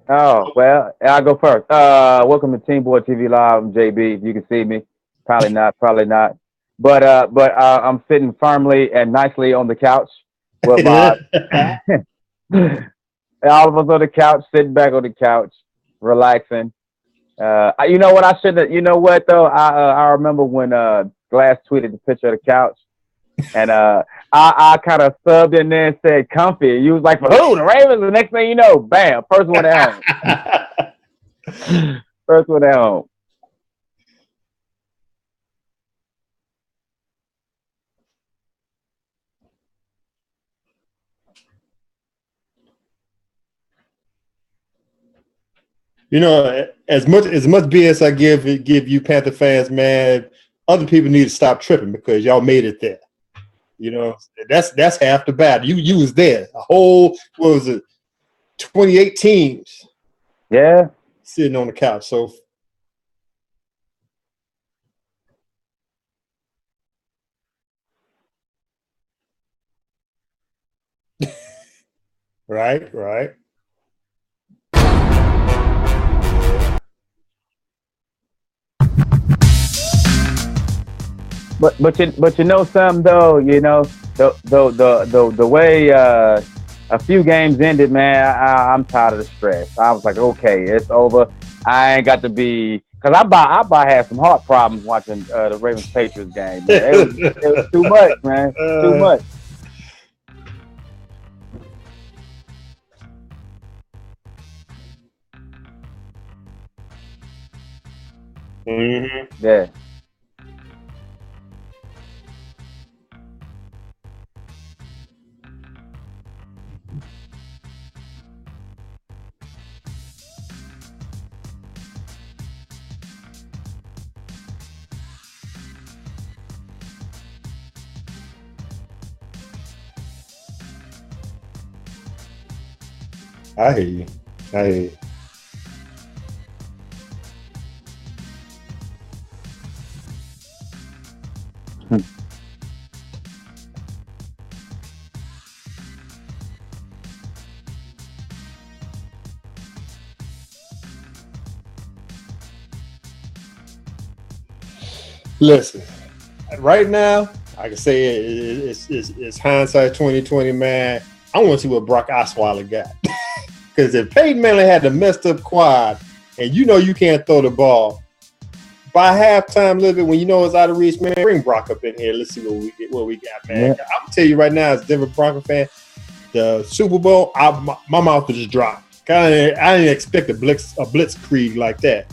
Oh, well, I'll go first. Welcome to TeamBoydTV Live. I'm JB. If you can see me, probably not, probably not. But I'm sitting firmly and nicely on the couch with my all of us on the couch, sitting back on the couch, relaxing. You know what I should have? You know what though? I remember when Glass tweeted the picture of the couch, and I kind of subbed in there and said "comfy." You was like, "For who? The Ravens." The next thing you know, bam, first one at home. First one at home. You know, as much BS I give you Panther fans, man, other people need to stop tripping because y'all made it there. You know, that's half the battle. You was there. A whole, what was it, 28 teams. Yeah. Sitting on the couch. So right. But you know something though, you know the way a few games ended, man. I'm tired of the stress. I was like, okay, it's over. I ain't got to be because I had some heart problems watching the Ravens Patriots game. It was too much, man. Too much. Mm-hmm. Yeah. I hear you. I hear you. Listen, right now, I can say it's hindsight 2020, man. I want to see what Brock Osweiler got. Because if Peyton Manning had the messed up quad, and you know you can't throw the ball, by halftime, a little bit when you know it's out of reach, man, bring Brock up in here. Let's see what we got, man. Yeah. I'm gonna tell you right now, as a Denver Broncos fan, the Super Bowl, my mouth was just dropped. I didn't expect a blitzkrieg like that.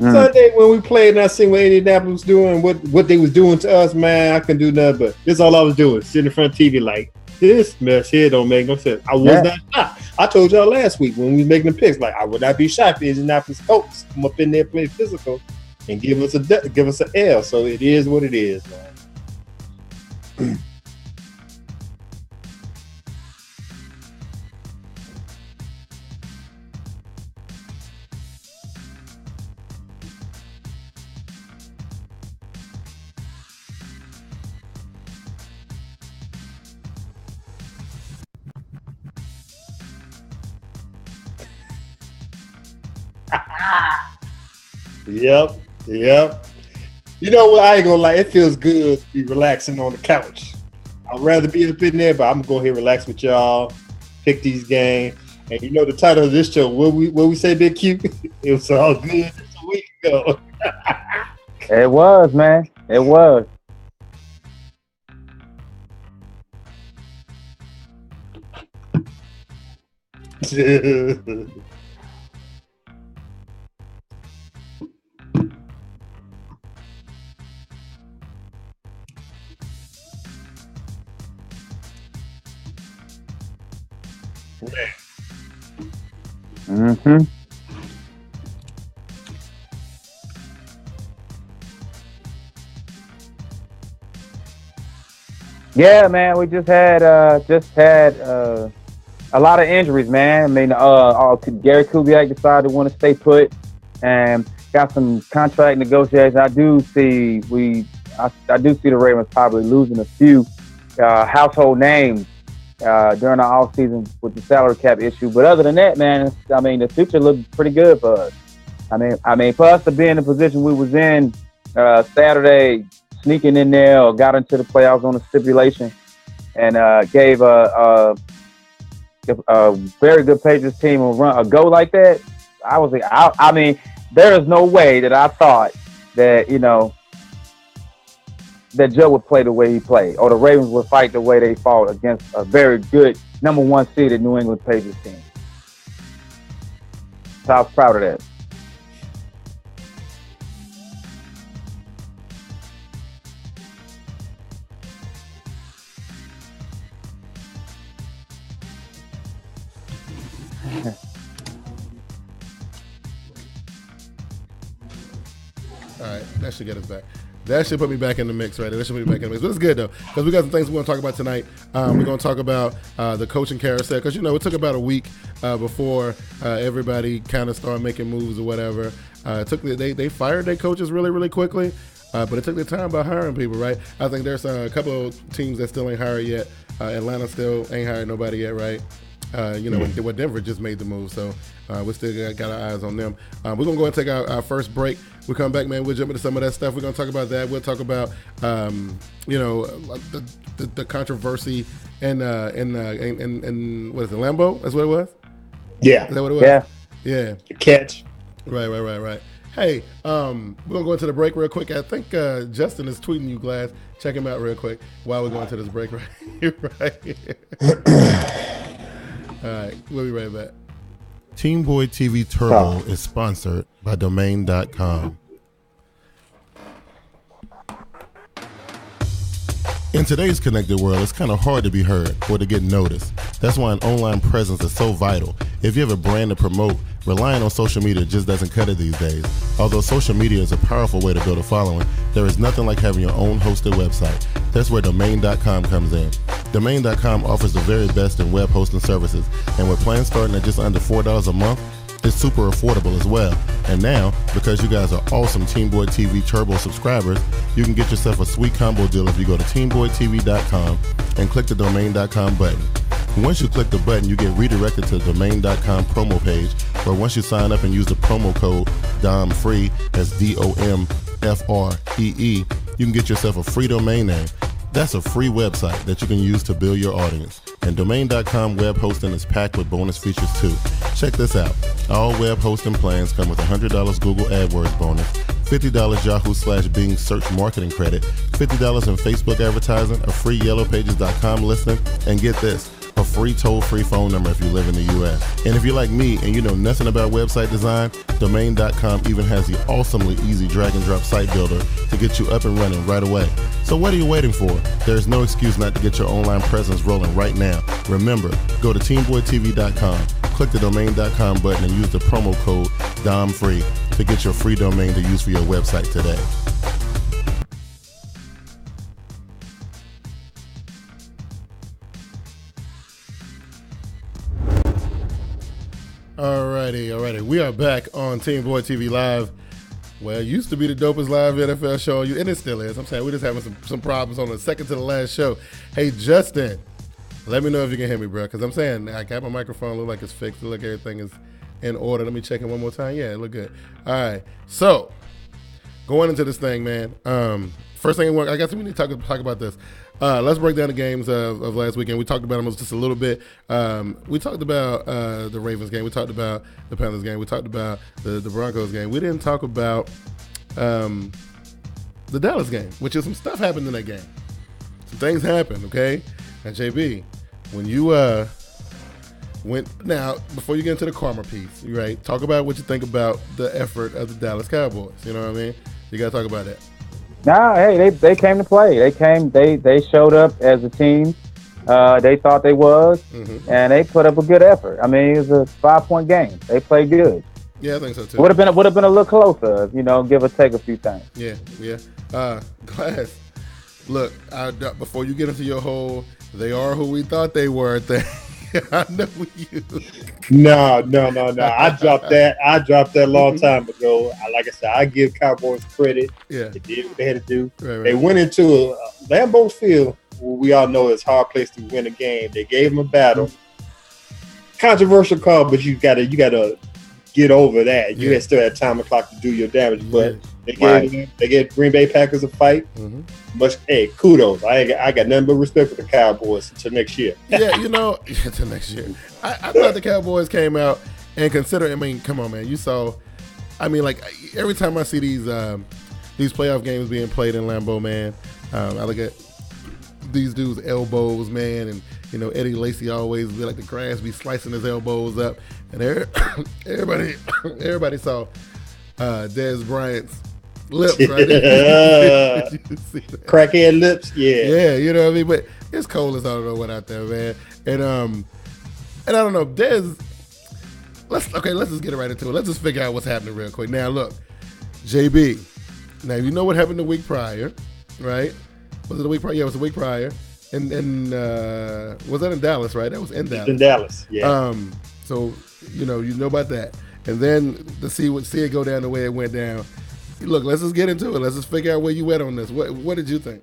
Sunday when we played and I seen what Indianapolis was doing, what they was doing to us, man, I couldn't do nothing but this. All I was doing, sitting in front of TV like, this mess here don't make no sense. I was not shocked. I told y'all last week when we was making the picks, like I would not be shocked if the Indianapolis Colts come up in there, play physical, and give us an L. So it is what it is, man. Yep. You know what? I ain't gonna lie. It feels good to be relaxing on the couch. I'd rather be up in there, but I'm gonna go here, relax with y'all, pick these games. And you know the title of this show, what we say, Big Q? It was all good just a week ago. It was, man. It was. Mm-hmm. Yeah, man. We just had a lot of injuries, man. I mean, Gary Kubiak decided to want to stay put and got some contract negotiations. I do see I do see the Ravens probably losing a few household names during the offseason with the salary cap issue. But other than that, man, the future looks pretty good for us. I mean, for us to be in the position we was in Saturday, sneaking in there or got into the playoffs on a stipulation, and gave a very good Patriots team a go like that. I mean, there is no way that I thought that that Joe would play the way he played, or the Ravens would fight the way they fought against a very good number 1 seeded New England Patriots team. So I was proud of that. All right, that should get us back. That should put me back in the mix, right? That should put me back in the mix. But it's good, though, because we got some things we're going to talk about tonight. We're going to talk about the coaching carousel, because, it took about a week before everybody kind of started making moves or whatever. They fired their coaches really, really quickly, but it took their time by hiring people, right? I think there's a couple of teams that still ain't hired yet. Atlanta still ain't hired nobody yet, right? What Denver just made the move, so we still got our eyes on them. We're going to go and take our first break. We come back, man, we'll jump into some of that stuff. We're going to talk about that. We'll talk about, the controversy and what is it, Lambeau? That's what it was? Yeah. Is that what it was? Yeah. The catch. Right. Hey, we're going to go into the break real quick. I think Justin is tweeting you, Glass. Check him out real quick while we're going to this break right here. All right, we'll be right back. TeamBoydTV Turbo is sponsored by Domain.com. In today's connected world, it's kind of hard to be heard or to get noticed. That's why an online presence is so vital. If you have a brand to promote, relying on social media just doesn't cut it these days. Although social media is a powerful way to build a following, there is nothing like having your own hosted website. That's where Domain.com comes in. Domain.com offers the very best in web hosting services, and with plans starting at just under $4 a month, it's super affordable as well. And now, because you guys are awesome TeamBoydTV Turbo subscribers, you can get yourself a sweet combo deal if you go to TeamBoydTV.com and click the Domain.com button. Once you click the button, you get redirected to the Domain.com promo page, where once you sign up and use the promo code DOMFREE, that's DOMFREE, you can get yourself a free domain name. That's a free website that you can use to build your audience. And Domain.com web hosting is packed with bonus features too. Check this out. All web hosting plans come with $100 Google AdWords bonus, $50 Yahoo/Bing search marketing credit, $50 in Facebook advertising, a free YellowPages.com listing, and get this, a free toll-free phone number if you live in the U.S. And if you're like me and you know nothing about website design, Domain.com even has the awesomely easy drag-and-drop site builder to get you up and running right away. So what are you waiting for? There's no excuse not to get your online presence rolling right now. Remember, go to TeamBoydTV.com, click the Domain.com button, and use the promo code DOMFREE to get your free domain to use for your website today. Alrighty. We are back on TeamBoydTV Live. Well, it used to be the dopest live NFL show, and it still is. I'm saying we're just having some problems on the second to the last show. Hey, Justin, let me know if you can hear me, bro, because I'm saying I got my microphone, look like it's fixed. Look, everything is in order. Let me check it one more time. Yeah, it look good. All right, so going into this thing, man. First thing I guess we need to talk about this. Let's break down the games of last weekend. We talked about them just a little bit. We talked about the Ravens game. We talked about the Panthers game. We talked about the Broncos game. We didn't talk about the Dallas game, which is some stuff happened in that game. Some things happened, okay? And JB, when you now, before you get into the karma piece, right? Talk about what you think about the effort of the Dallas Cowboys. You know what I mean? You got to talk about that. Nah, hey, they came to play. They showed up as a team. They thought they was, and they put up a good effort. I mean, it was a 5-point game. They played good. Yeah, I think so too. Would have been a little closer, give or take a few things. Yeah. Glass. Look, before you get into your whole "they are who we thought they were" thing, I know you. No. I dropped that. A long time ago. Like I said, I give Cowboys credit. Yeah. They did what they had to do. Right. They went into Lambeau Field, we all know it's a hard place to win a game. They gave them a battle. Controversial call, but you gotta get over that. You still had time clock to do your damage, but they gave Green Bay Packers a fight. Kudos. I got nothing but respect for the Cowboys until next year. Until next year. I thought the Cowboys came out and consider. I mean, come on, man. You saw. I mean, like every time I see these playoff games being played in Lambeau, man, I look at these dudes' elbows, man, and Eddie Lacy always be like the grass be slicing his elbows up, and everybody saw Dez Bryant's lips, right? Crackhead lips, yeah, you know what I mean. But it's cold as I don't know what out there, man, and I don't know, Dez. Let's just get right into it. Let's just figure out what's happening real quick. Now, look, JB. Now you know what happened the week prior, right? Was it the week prior? Yeah, it was the week prior. And was that in Dallas, right? That was in Dallas. In Dallas, yeah. So you know about that. And then to see it go down the way it went down. Look, let's just get into it. Let's just figure out where you went on this. What did you think?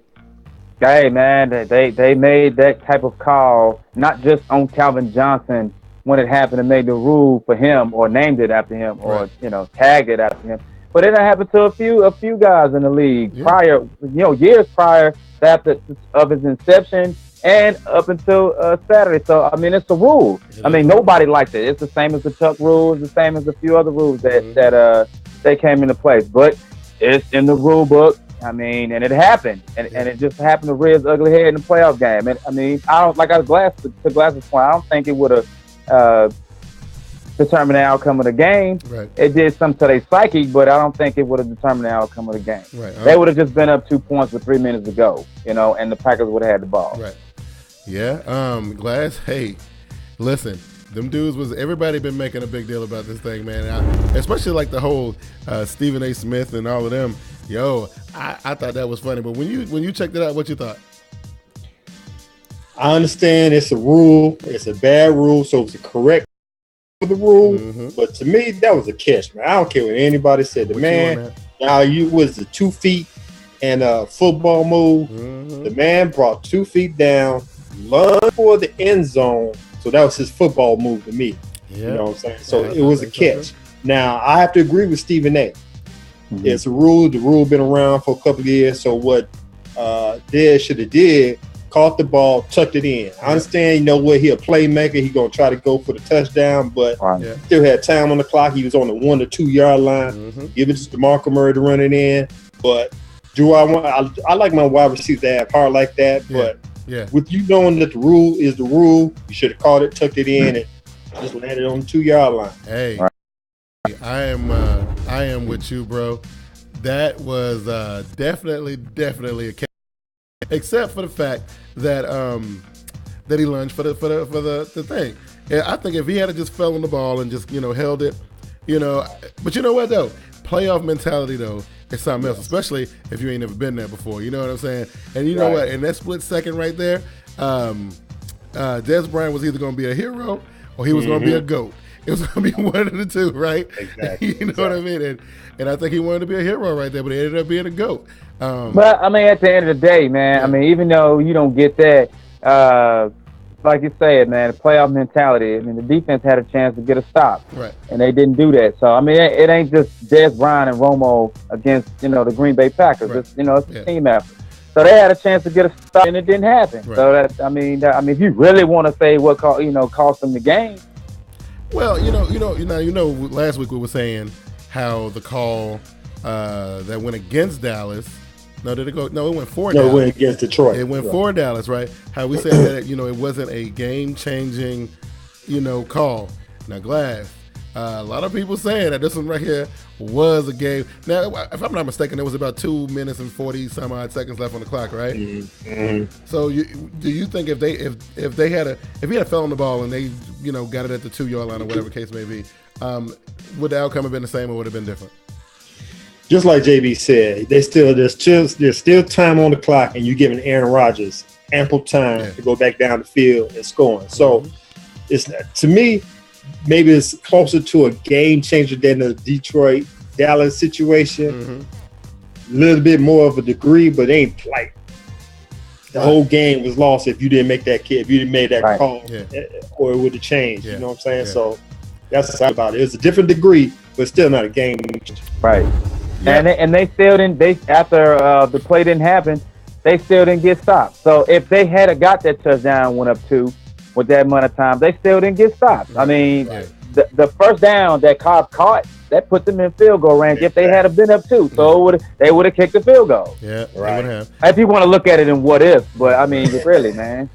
Hey man, they made that type of call not just on Calvin Johnson when it happened and made the rule for him or named it after him or tagged it after him. But it happened to a few guys in the league prior, years prior of his inception and up until Saturday. So I mean, it's a rule. I mean, nobody likes it. It's the same as the Chuck rule. It's the same as a few other rules that they came into place. But it's in the rule book. I mean, and it happened, and it just happened to rear its ugly head in the playoff game. And I mean, to Glass's point, I don't think it would have determine the outcome of the game. Right. It did something to their psyche, but I don't think it would have determined the outcome of the game. Right. They would have just been up 2 points with 3 minutes to go, and the Packers would have had the ball. Right. Yeah. Glass. Hey, listen. Them dudes everybody been making a big deal about this thing, man. Especially like the whole Stephen A. Smith and all of them. Yo, I thought that was funny. But when you checked it out, what you thought? I understand it's a rule. It's a bad rule, so it's a correct the rule, but to me that was a catch, man. I don't care what anybody said. You was the 2 feet and a football move. The man brought 2 feet down, lunged for the end zone, so that was his football move to me. You know what I'm saying? So it was a catch. Now I have to agree with Stephen A. It's a rule. The rule been around for a couple of years. So what Dez should have did, caught the ball, tucked it in. I understand, he a playmaker. He gonna try to go for the touchdown, but still had time on the clock. He was on the 1 to 2 yard line. Give it to DeMarco Murray to run it in. But I like my wide receiver to have heart like that. But with you knowing that the rule is the rule, you should have caught it, tucked it in, and just landed on the 2 yard line. Hey, I am with you, bro. That was definitely a catch. Except for the fact that that he lunged for the thing. And I think if he had just fell on the ball and just held it, but you know what though, playoff mentality though is something else, especially if you ain't never been there before. You know what I'm saying? And you know what? In that split second right there, Dez Bryant was either going to be a hero or he was going to be a GOAT. It was going to be one of the two, right? Exactly. What I mean? And I think he wanted to be a hero right there, but he ended up being a GOAT. But I mean, at the end of the day, man, I mean, even though you don't get that, like you said, man, the playoff mentality. I mean, the defense had a chance to get a stop, right? And they didn't do that. So I mean, it ain't just Dez Bryant and Romo against the Green Bay Packers. Right. It's a team effort. So they had a chance to get a stop, and it didn't happen. Right. So I mean, if you really want to say what cost them the game. Well, last week we were saying how the call that went against Dallas. No, did it go? No, it went for Dallas. No, it went against Detroit. It went for Dallas, right? How we said that, it wasn't a game-changing, call. Now, Glass, a lot of people saying that this one right here was a game. Now, if I'm not mistaken, there was about 2 minutes and 40 some odd seconds left on the clock, right? Mm-hmm. So, do you think if he had fell on the ball and they, got it at the 2 yard line or whatever case may be, would the outcome have been the same or would it have been different? Just like JB said, there's still time on the clock, and you're giving Aaron Rodgers ample time to go back down the field and scoring. So it's to me, maybe it's closer to a game changer than the Detroit Dallas situation. A little bit more of a degree, but ain't like the whole game was lost if you didn't make that if you didn't make that call, or it would have changed. You know what I'm saying? So that's the side about it. It's a different degree, but still not a game changer. Right. And they still didn't. After the play didn't happen, they still didn't get stopped. So if they had got that touchdown, went up 2 with that amount of time, they still didn't get stopped. I mean, the first down that Cobb caught, that put them in field goal range if they had been up 2. So they would have kicked the field goal. Yeah, they would have. If you want to look at it in what if, but I mean, really, man.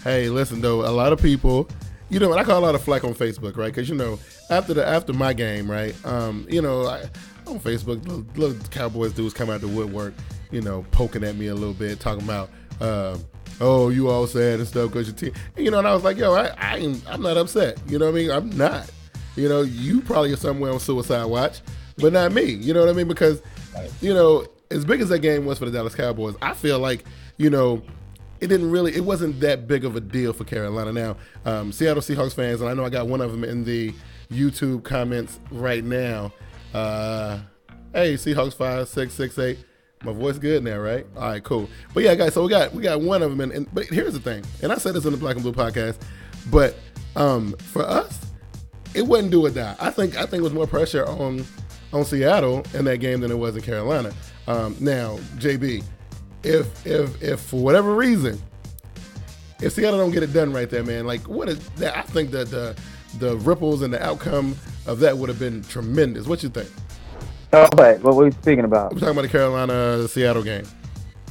Hey, listen though, a lot of people, you know, and I call a lot of flack on Facebook, right? Because you know, after my game, right? You know, on Facebook, little Cowboys dudes come out the woodwork, you know, poking at me a little bit, talking about, oh, you all sad and stuff because your team, and, you know, and I was like, yo, I'm not upset. You know what I mean? I'm not. You know, you probably are somewhere on suicide watch, but not me. You know what I mean? Because, you know, as big as that game was for the Dallas Cowboys, I feel like, you know, it wasn't that big of a deal for Carolina. Now, Seattle Seahawks fans, and I know I got one of them in the YouTube comments right now. Hey, Seahawks 5668. My voice good now, right? All right, cool. But yeah, guys, so we got one of them, but here's the thing, and I said this in the Black and Blue podcast, but for us, it wasn't do or die. I think it was more pressure on Seattle in that game than it was in Carolina. Now, JB, if for whatever reason, if Seattle don't get it done right there, man, like what is that? I think that the ripples and the outcome of that would have been tremendous. What you think? What were we speaking about? We're talking about the Carolina-Seattle game.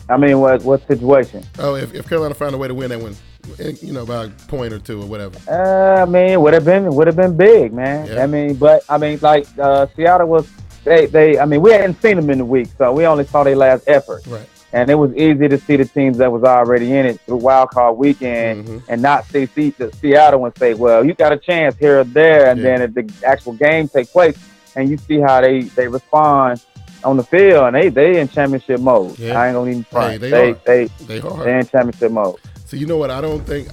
I mean, what situation? Oh, if Carolina found a way to win that one, you know, by a point or 2 or whatever. I mean, it would have been big, man. Yeah. I mean, like Seattle was, I mean, we hadn't seen them in the week, so we only saw their last effort. Right. And it was easy to see the teams that was already in it through wild card weekend and not see Seattle and say, well, you got a chance here or there, and then if the actual game takes place, and you see how they respond on the field, and they in championship mode. Yeah. I ain't gonna even front. They in championship mode. So you know what? I don't think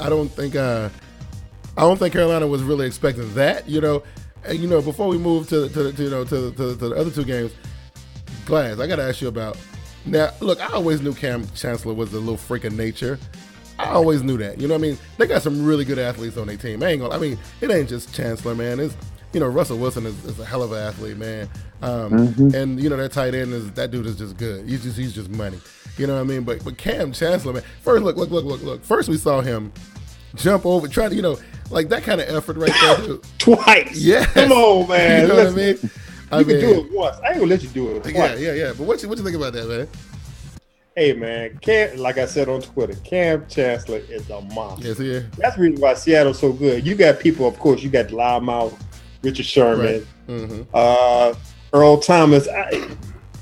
Carolina was really expecting that. You know, and you know, before we move to the other 2 games, Glass, I got to ask you about. Now, look, I always knew Cam Chancellor was a little freak of nature. I always knew that. You know what I mean? They got some really good athletes on their team. I mean, it ain't just Chancellor, man. It's, you know, Russell Wilson is a hell of an athlete, man. And, you know, that tight end that dude is just good. He's just money. You know what I mean? But Cam Chancellor, man, first, look. First we saw him jump over, try to, you know, like that kind of effort right there. Dude. Twice. Yeah. Come on, man. You know what I mean? You can do it once. I ain't gonna let you do it twice. Yeah. But what you think about that, man? Hey, man, like I said on Twitter, Cam Chancellor is a monster. Yes, he is. That's the reason why Seattle's so good. You got people, of course, you got loudmouth Richard Sherman, right. Earl Thomas.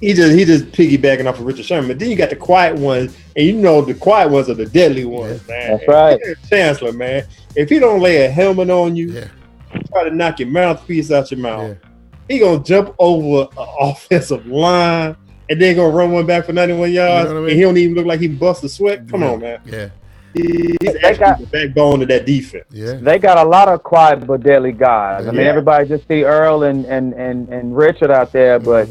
He just piggybacking off of Richard Sherman. But then you got the quiet ones, and you know the quiet ones are the deadly ones, man. That's right. Chancellor, man. If he don't lay a helmet on you, try to knock your mouthpiece out your mouth, he gonna jump over an offensive line and then gonna run one back for 91 yards, and he don't even look like he bust a sweat. Come on, man. Yeah. He's actually the backbone of that defense. Yeah. They got a lot of quiet but deadly guys. I mean, everybody just see Earl and Richard out there, but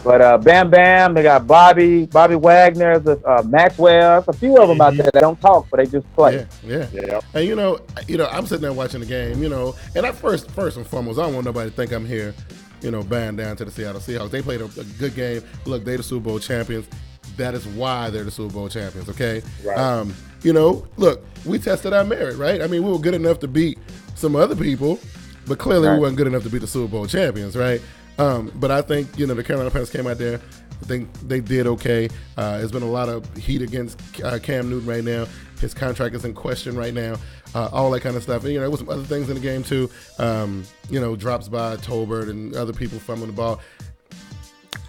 Bam Bam, they got Bobby Wagner, Maxwell, a few of them out there that don't talk, but they just play. Yeah. And you know, I'm sitting there watching the game, you know, and at first and foremost, I don't want nobody to think I'm here, you know, bowing down to the Seattle Seahawks. They played a good game. Look, they're the Super Bowl champions. That is why they're the Super Bowl champions, okay? Right. You know, look, we tested our merit, right? I mean, we were good enough to beat some other people, but clearly we weren't good enough to beat the Super Bowl champions, right? But I think, you know, the Carolina Panthers came out there. I think they did okay. There's been a lot of heat against Cam Newton right now. His contract is in question right now. All that kind of stuff. And, you know, there was some other things in the game, too. You know, drops by Tolbert and other people fumbling the ball.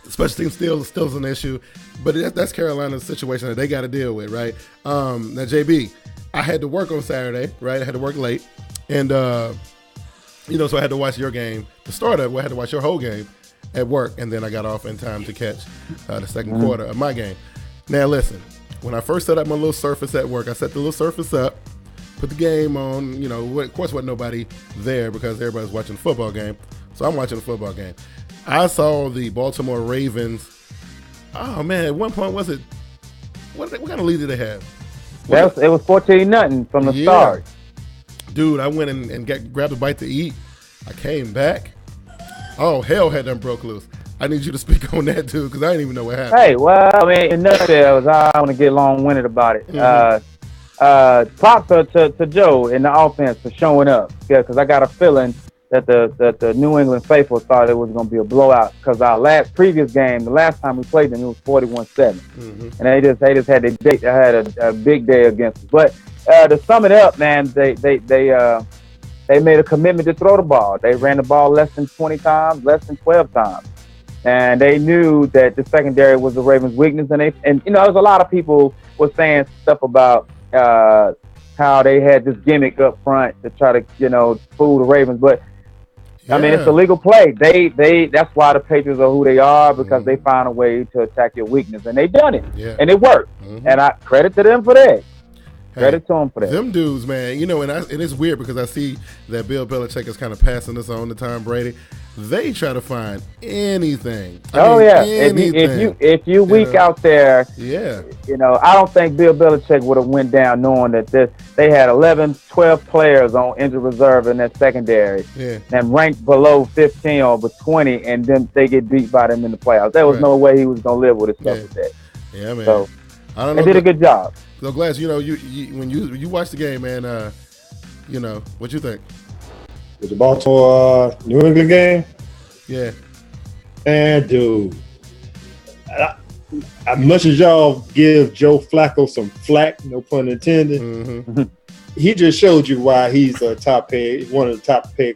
Special team still is an issue, but that's Carolina's situation that they got to deal with, right? Now, JB, I had to work on Saturday, right? I had to work late, and you know, so I had to watch your game, the start of it. I had to watch your whole game at work, and then I got off in time to catch the second quarter of my game. Now, listen, when I first set up my little surface at work, I set the little surface up, put the game on. You know, of course, wasn't nobody there because everybody's watching the football game. So I'm watching the football game. I saw the Baltimore Ravens. Oh man, at one point was it? What kind of lead did they have? It was 14-0 from the start. Dude, I went and grabbed a bite to eat. I came back. Oh, hell had done broke loose. I need you to speak on that, dude, because I didn't even know what happened. Hey, well, I mean, in nutshell, I don't want to get long-winded about it. Props to Joe in the offense for showing up. Yeah, because I got a feeling that the New England faithful thought it was going to be a blowout because our previous game, the last time we played them, it was 41-7, and they just had a big day against us. But to sum it up, man, they made a commitment to throw the ball. They ran the ball less than 20 times, less than 12 times. And they knew that the secondary was the Ravens' weakness. And you know, there's a lot of people were saying stuff about how they had this gimmick up front to try to, you know, fool the Ravens. But I mean, it's a legal play. That's why the Patriots are who they are, because they found a way to attack your weakness, and they done it, and it worked. And I credit to them for that. Credit to them for that. Them dudes, man. You know, and it's weird because I see that Bill Belichick is kind of passing this on to Tom Brady. They try to find anything. Anything. If you weak out there, you know, I don't think Bill Belichick would have went down knowing that they had 11, 12 players on injured reserve in that secondary, and ranked below 15 or 20, and then they get beat by them in the playoffs. There was no way he was gonna live with himself with that. Yeah, man. So I don't know. They did a good job. So Glass, you know, you when you watch the game, man, you know, what you think? With the Baltimore New England game? Yeah. And dude, as much as y'all give Joe Flacco some flack, no pun intended, he just showed you why he's one of the top paid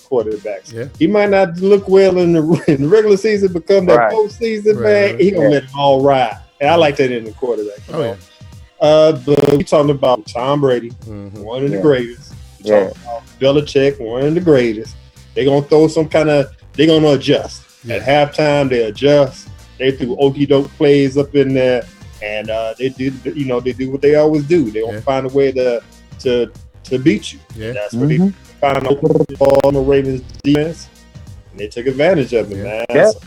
quarterbacks. Yeah. He might not look well in the regular season, become that postseason, man. He gonna let it all ride. And I like that in the quarterback. But we talking about Tom Brady, one of the greatest. Talking about Belichick, one of the greatest. They're gonna throw they're gonna adjust. At halftime, they adjust. They threw okey doke plays up in there, and they do what they always do. They gonna find a way to beat you. Yeah. And that's what they found out on the Ravens defense, and they took advantage of it, man. Yeah. So,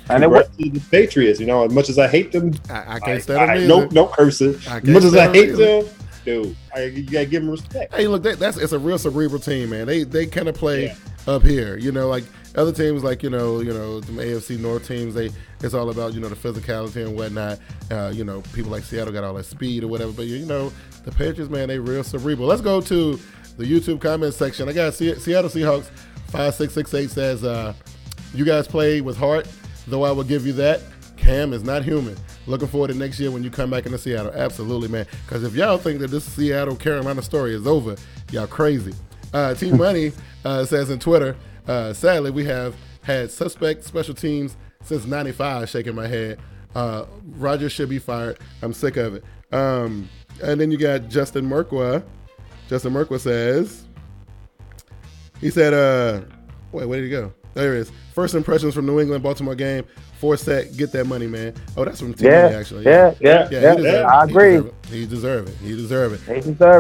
and it went to the Patriots. You know, as much as I hate them, I can't stand them. No cursing. As much as I hate them, dude, you gotta give them respect. Hey, look, it's a real cerebral team, man. They kind of play up here, you know, like other teams, like you know, the AFC North teams. It's all about, you know, the physicality and whatnot. You know, people like Seattle got all that speed or whatever, but you know, the Patriots, man, they real cerebral. Let's go to the YouTube comment section. I got Seattle Seahawks 5668 says, "You guys played with heart, though I will give you that. Cam is not human. Looking forward to next year when you come back into Seattle." Absolutely, man. Because if y'all think that this Seattle-Carolina story is over, y'all crazy. Team Money says in Twitter, sadly, we have had suspect special teams since 95, shaking my head. Roger should be fired. I'm sick of it. And then you got Justin Merkwa. Justin Merkwa says, he said, wait, where did he go? There it is. First impressions from New England Baltimore game. 4-sack, get that money, man. Oh, that's from Team Money, actually. Yeah. I agree. He deserve it. He deserve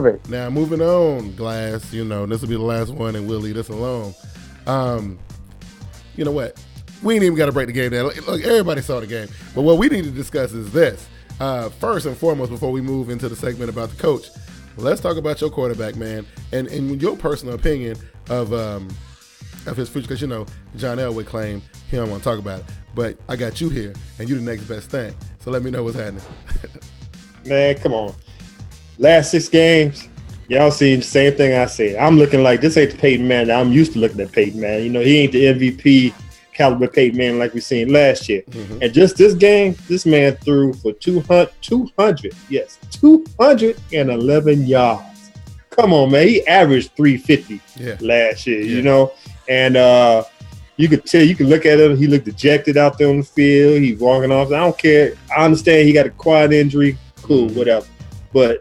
it. Now, moving on, Glass, you know, this will be the last one, and we'll leave this alone. You know what? We ain't even got to break the game down. Look, everybody saw the game. But what we need to discuss is this. First and foremost, before we move into the segment about the coach, let's talk about your quarterback, man, and your personal opinion of his future. Because, you know, John Elway claimed he don't want to talk about it. But I got you here, and you the next best thing. So let me know what's happening. Man, come on. Last 6 games, y'all seen the same thing I said. I'm looking like this ain't the Peyton Manning I'm used to looking at Peyton Manning. You know, he ain't the MVP caliber Peyton Manning like we seen last year. And just this game, this man threw for 211 yards. Come on, man. He averaged 350 last year, you know. And you could tell, you could look at him, he looked dejected out there on the field. He's walking off. I don't care. I understand he got a quad injury. Cool, whatever. But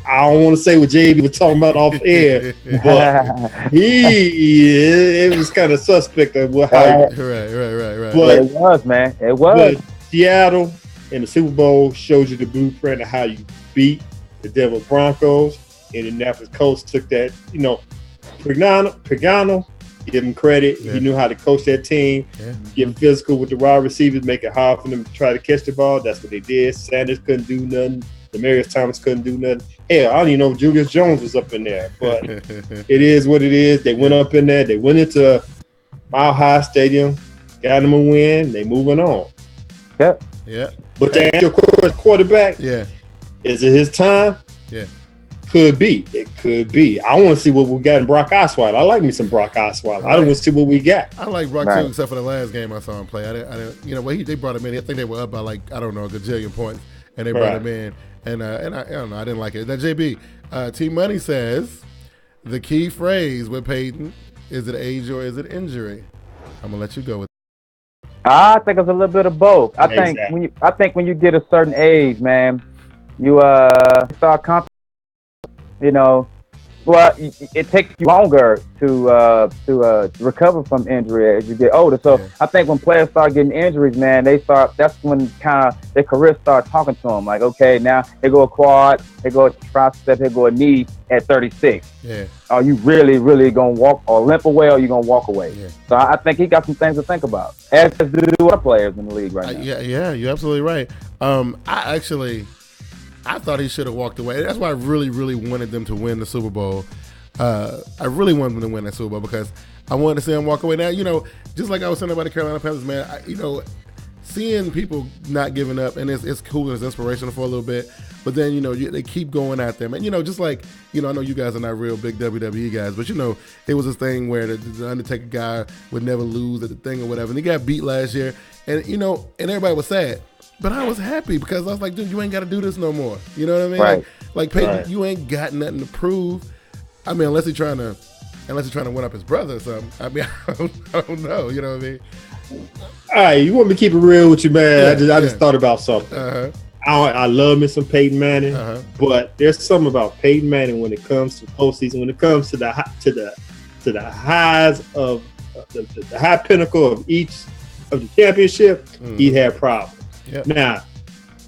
I don't want to say what JB was talking about off air, but it was kind of suspect of how Right. But it was, man. It was. But Seattle in the Super Bowl showed you the blueprint of how you beat the Denver Broncos. Indianapolis Colts took that, Pagano, give him credit. Yeah. He knew how to coach that team, get physical with the wide receivers, make it hard for them to try to catch the ball. That's what they did. Sanders couldn't do nothing. Demaryius Thomas couldn't do nothing. Hell, I don't even know if Julius Jones was up in there, but it is what it is. They went up in there. They went into Mile High Stadium, got them a win. They moving on. Yep. Yeah. But to answer your quarterback, is it his time? Yeah. Could be. It could be. I want to see what we got in Brock Osweiler. I like me some Brock Osweiler. I want to see what we got. I like Brock too, except for the last game I saw him play. I didn't. They brought him in. I think they were up by a gajillion points, and they brought him in. And I don't know. I didn't like it. Now JB, T Money says the key phrase with Peyton is it age or is it injury? I'm gonna let you go with. I think it's a little bit of both. I think when you get a certain age, man, you start comp. Well, it takes you longer to recover from injury as you get older. So I think when players start getting injuries, man, that's when kind of their career start talking to them. Like, okay, now they go a quad, they go a tricep, they go a knee at 36. Yeah. Are you really, really going to walk or limp away, or are you going to walk away? Yeah. So I think he got some things to think about, as do other players in the league right now. Yeah, you're absolutely right. I thought he should have walked away. That's why I really, really wanted them to win the Super Bowl. I really wanted them to win that Super Bowl because I wanted to see him walk away. Now, just like I was saying about the Carolina Panthers, man, seeing people not giving up, and it's cool and it's inspirational for a little bit, but then, they keep going at them. And, just like, I know you guys are not real big WWE guys, but, it was this thing where the Undertaker guy would never lose at the thing or whatever. And he got beat last year, and, and everybody was sad. But I was happy because I was like, dude, you ain't got to do this no more. You know what I mean? Right. Like Peyton, you ain't got nothing to prove. I mean, unless he's trying to win up his brother or something. I mean, I don't know. You know what I mean? All right, you want me to keep it real with you, man? I just thought about something. I love me some Peyton Manning, but there's something about Peyton Manning when it comes to postseason, when it comes to the highs of the high pinnacle of each of the championship, he had problems. Yep. Now,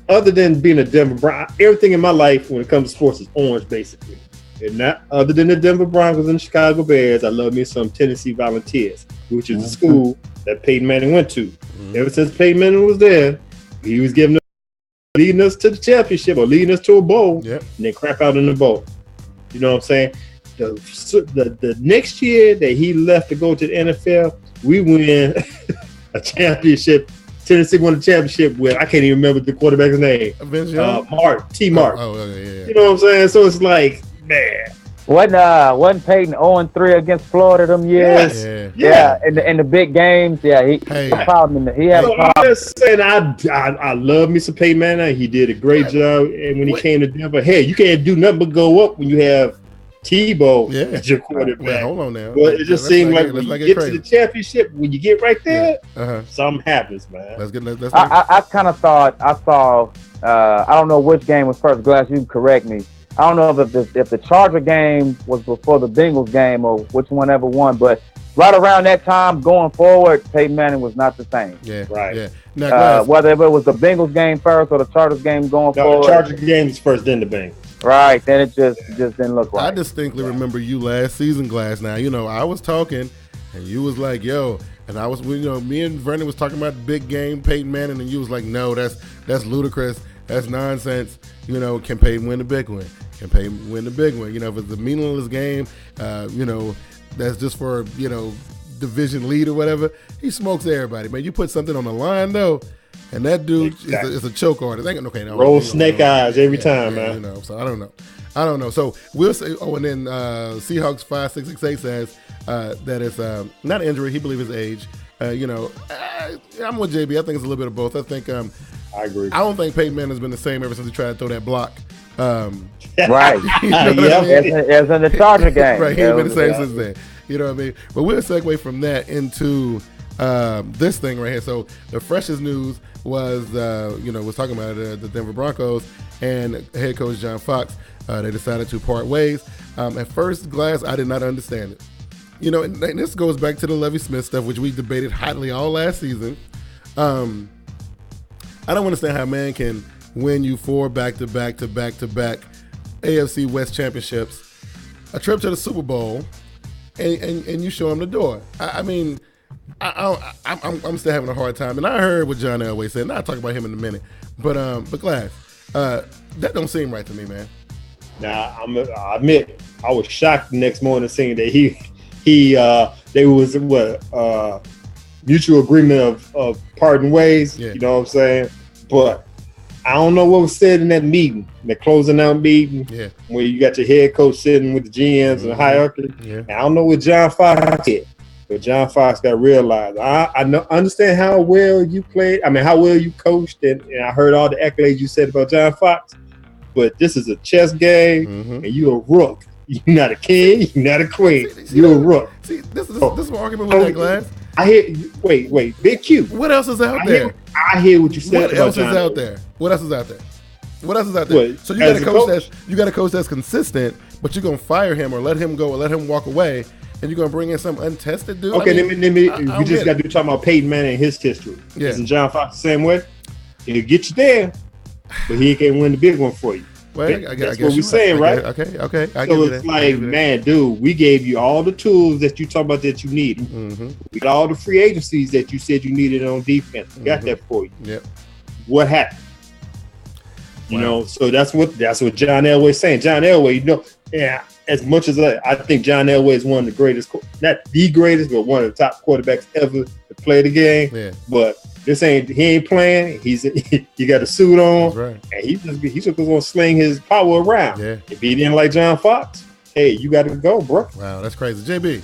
other than being a Denver Broncos, everything in my life when it comes to sports is orange, basically. And not other than the Denver Broncos and the Chicago Bears, I love me some Tennessee Volunteers, which is the school that Peyton Manning went to. Ever since Peyton Manning was there, he was leading us to the championship or leading us to a bowl, and then crap out in the bowl. You know what I'm saying? The next year that he left to go to the NFL, we win a championship. Tennessee won the championship with, I can't even remember the quarterback's name. Mark. Yeah. You know what I'm saying? So it's like, man. Wasn't Peyton 0-3 against Florida them years? Yeah. In the big games, he had a problem. I'm just saying, I love me some Peyton Manning. He did a great job. And when he came to Denver, you can't do nothing but go up when you have Tebow as your quarterback. Well, hold on now. Well, it just seemed like when you get to the championship, when you get right there, something happens, man. I kind of thought I saw. I don't know which game was first. Glass, you can correct me. I don't know if the Charger game was before the Bengals game or which one ever won, but right around that time going forward, Peyton Manning was not the same. Yeah, right. Yeah. Now, whether it was the Bengals game first or the Chargers game going forward. The Chargers game was first, then the Bengals. Right, then it just didn't look right. I distinctly remember you last season, Glass. Now, I was talking, and you was like, yo, and I was, me and Vernon was talking about the big game, Peyton Manning, and you was like, no, that's ludicrous, that's nonsense. Can Peyton win the big one? Can Peyton win the big one? If it's a meaningless game, that's just for, division lead or whatever, he smokes everybody. Man, you put something on the line, though, and that dude is a choke artist. Roll snake eyes every time, man. So I don't know. So we'll say. Oh, and then Seahawks 5668 says that it's not an injury. He believes his age. I'm with JB. I think it's a little bit of both. I think I agree. I don't think Peyton Manning has been the same ever since he tried to throw that block. Right. As in the Charger game. Right. He ain't been the same since then. You know what I mean? But we'll segue from that into this thing right here. So the freshest news was, was talking about the Denver Broncos and head coach John Fox. They decided to part ways. At first glance, I did not understand it. And this goes back to the Lovie Smith stuff, which we debated hotly all last season. I don't understand how a man can win you 4 back-to-back AFC West championships, a trip to the Super Bowl, and you show him the door. I'm still having a hard time. And I heard what John Elway said, and I'll talk about him in a minute. But Glass, that don't seem right to me, man. Now, I admit, I was shocked the next morning seeing that there was mutual agreement of parting ways. Yeah. You know what I'm saying? But I don't know what was said in that meeting, that closing out meeting, where you got your head coach sitting with the GMs and the hierarchy. Yeah. And I don't know what John Fox did, but John Fox got realized. I understand how well you played. I mean, how well you coached, and I heard all the accolades you said about John Fox. But this is a chess game, and you're a rook. You're not a king. You're not a queen. You're a rook. See, this is my argument with that, Glass. I hear. Wait, Big Q. What else is out there? I hear what you said. What else is out there? What else is out there? So you got a coach that's consistent, but you're gonna fire him or let him go or let him walk away, and you're gonna bring in some untested dude. Okay, let me. We just got to be talking about Peyton Manning and his history. Yeah. Isn't John Fox the same way? He'll get you there, but he can't win the big one for you. Well, I guess what we're saying, right? Okay. So it's like, man, dude, we gave you all the tools that you talk about that you needed. We got all the free agencies that you said you needed on defense. We got that for you. Yep. What happened? You know, so that's what John Elway is saying. John Elway, as much as I think John Elway is one of the greatest, not the greatest, but one of the top quarterbacks ever to play the game. Yeah. But he ain't playing. He got a suit on, right. And he's just gonna sling his power around. Yeah. If he didn't like John Fox, hey, you got to go, bro. Wow, that's crazy. JB,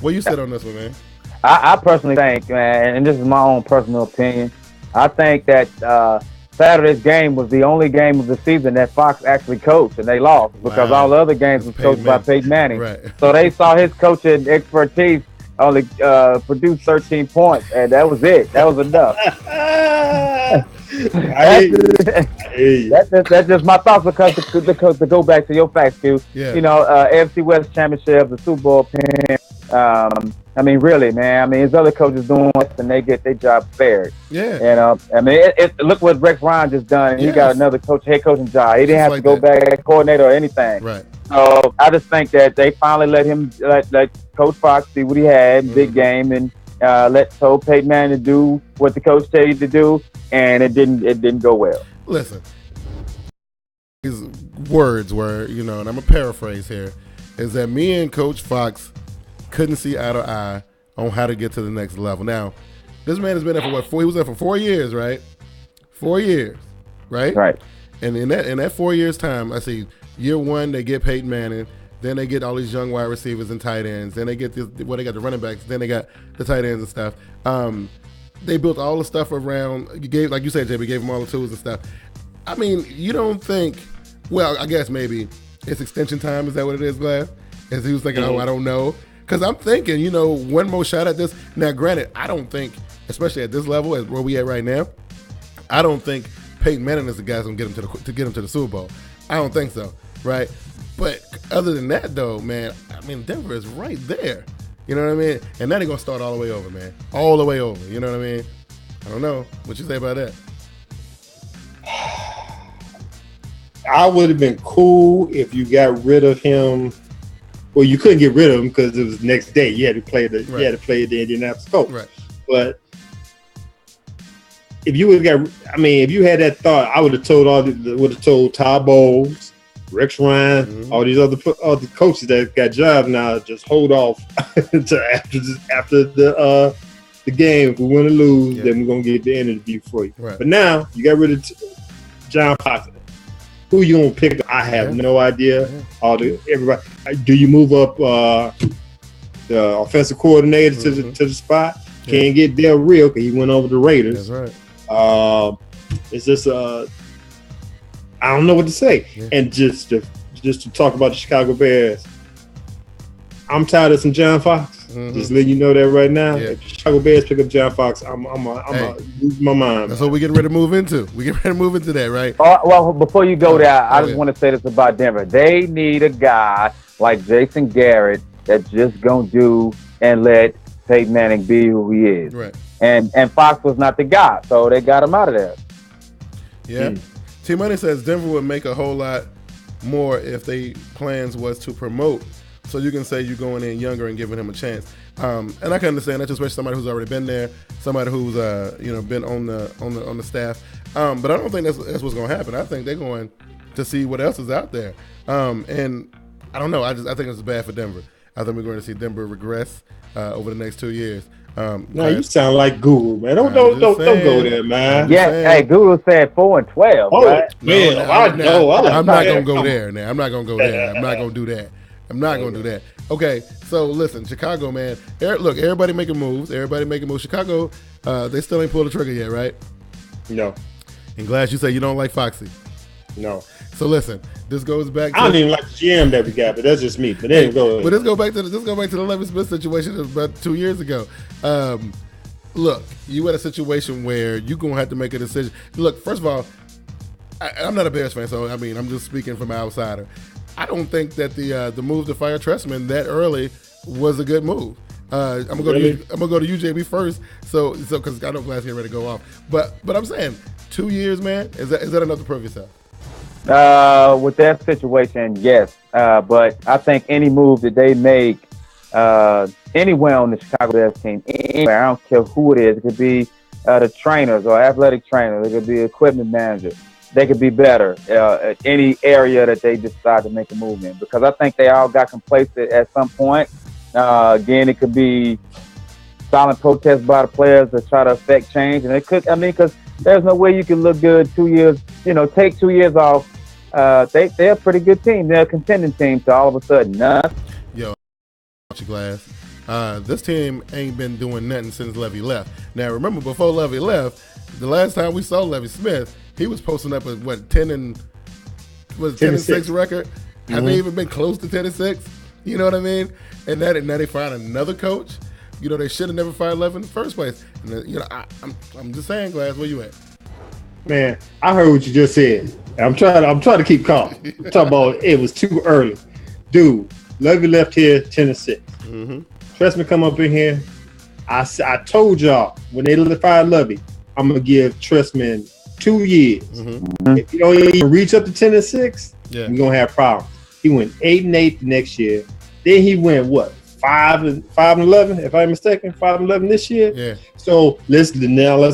what you said on this one, man? I personally think, man, and this is my own personal opinion, I think that Saturday's game was the only game of the season that Fox actually coached, and they lost because all the other games was coached by Peyton Manning. Right. So they saw his coaching expertise only produced 13 points, and that was it. That was enough. That's just my thoughts because to go back to your facts, Q. Yeah. You know, AFC West Championship, the Super Bowl pin. I mean, really, man. I mean, his other coaches doing this, and they get their job spared. Yeah. And I mean, look what Rex Ryan just done. He got another head coaching job. He didn't have to go back as coordinator or anything. Right. So I just think that they finally let Coach Fox see what he had, big game, and told Peyton Manning to do what the coach told you to do, and it didn't go well. Listen, his words were, and I'm gonna paraphrase here, is that me and Coach Fox couldn't see eye to eye on how to get to the next level. Now, this man has been there for what? He was there for 4 years, right? 4 years, right? Right. And in that 4 years time, I see year one they get Peyton Manning, then they get all these young wide receivers and tight ends, then they get they got the running backs, then they got the tight ends and stuff. They built all the stuff around. Like you said, JB, gave them all the tools and stuff. I mean, you don't think? Well, I guess maybe it's extension time. Is that what it is, Glass? As he was thinking, I don't know. Because I'm thinking, one more shot at this. Now, granted, I don't think, especially at this level, as where we at right now, I don't think Peyton Manning is the guy who's going to get him to the Super Bowl. I don't think so, right? But other than that, though, man, I mean, Denver is right there. You know what I mean? And now they're going to start all the way over, man. All the way over. You know what I mean? I don't know. What you say about that? I would have been cool if you got rid of him. Well, you couldn't get rid of him because it was the next day. You had to play the Indianapolis Colts. Right. But if you would have if you had that thought, I would have told Todd Bowles, Rex Ryan, all these other coaches that got jobs now, just hold off until after the game. If we win or lose, then we're gonna get the interview for you. Right. But now you got rid of John Fox. Who you gonna pick? I have no idea. Everybody. Do you move up the offensive coordinator to the spot? Can't get Del Rio because he went over the Raiders. That's right. It's just I don't know what to say. Yeah. And just to talk about the Chicago Bears, I'm tired of some John Fox. Just letting you know that right now. Yeah. If the Chicago Bears pick up John Fox, I'm lose my mind. That's what we're getting ready to move into. We're getting ready to move into that, right? Well, before you go there, I just want to say this about Denver. They need a guy like Jason Garrett that's just going to do and let Peyton Manning be who he is. Right. And Fox was not the guy, so they got him out of there. Yeah. T-Money says Denver would make a whole lot more if they plans was to promote. So you can say you're going in younger and giving him a chance. And I can understand that, especially somebody who's already been there, somebody who's been on the staff. But I don't think that's what's going to happen. I think they're going to see what else is out there. And I don't know. I think it's bad for Denver. I think we're going to see Denver regress over the next 2 years. No, you sound like Guru, man. Don't go there, man. Yeah, hey, Guru said 4-12. Oh, right? man, I'm not gonna go there. Now I'm not gonna go there. I'm not gonna do that. I'm not gonna do that. Okay, so listen, Chicago, man. Look, everybody making moves. Chicago, they still ain't pulled the trigger yet, right? No. And Glass, you say you don't like Foxy. No. So listen, this goes back to I don't even like the GM that we got, but that's just me. But then But let's go back to the Levy Smith situation about 2 years ago. Look, you had a situation where you're gonna have to make a decision. Look, first of all, I'm not a Bears fan, so I mean I'm just speaking from an outsider. I don't think that the move to fire Trestman that early was a good move. I'm gonna go to you, JB, first. So because I know Glass getting ready to go off. But I'm saying 2 years, man, is that enough to prove yourself? With that situation, yes. But I think any move that they make anywhere on the Chicago Bears team, anywhere, I don't care who it is. It could be the trainers or athletic trainers. It could be equipment manager. They could be better at any area that they decide to make a move in. Because I think they all got complacent at some point. Again, it could be silent protests by the players to try to affect change. And it could, because there's no way you can look good 2 years, take 2 years off. They're a pretty good team. They're a contending team. So all of a sudden, nothing. Yo, Glass. This team ain't been doing nothing since Levy left. Now, remember, before Levy left, the last time we saw Levy Smith, he was posting up a 10-6 record. Mm-hmm. Have they even been close to 10-6? You know what I mean? And now they find another coach. They should have never fired Levy in the first place. And I'm just saying, Glass, where you at? Man, I heard what you just said. I'm trying to keep calm. I'm talking about it was too early, dude. Levy left here 10-6. Mm-hmm. Trestman come up in here. I told y'all when they fired Levy, I'm gonna give Trestman 2 years. Mm-hmm. If you don't even reach up to 10-6, you're gonna have problems. He went 8-8 the next year. Then he went 5-11, if I'm mistaken, 5-11 this year. Yeah. So let's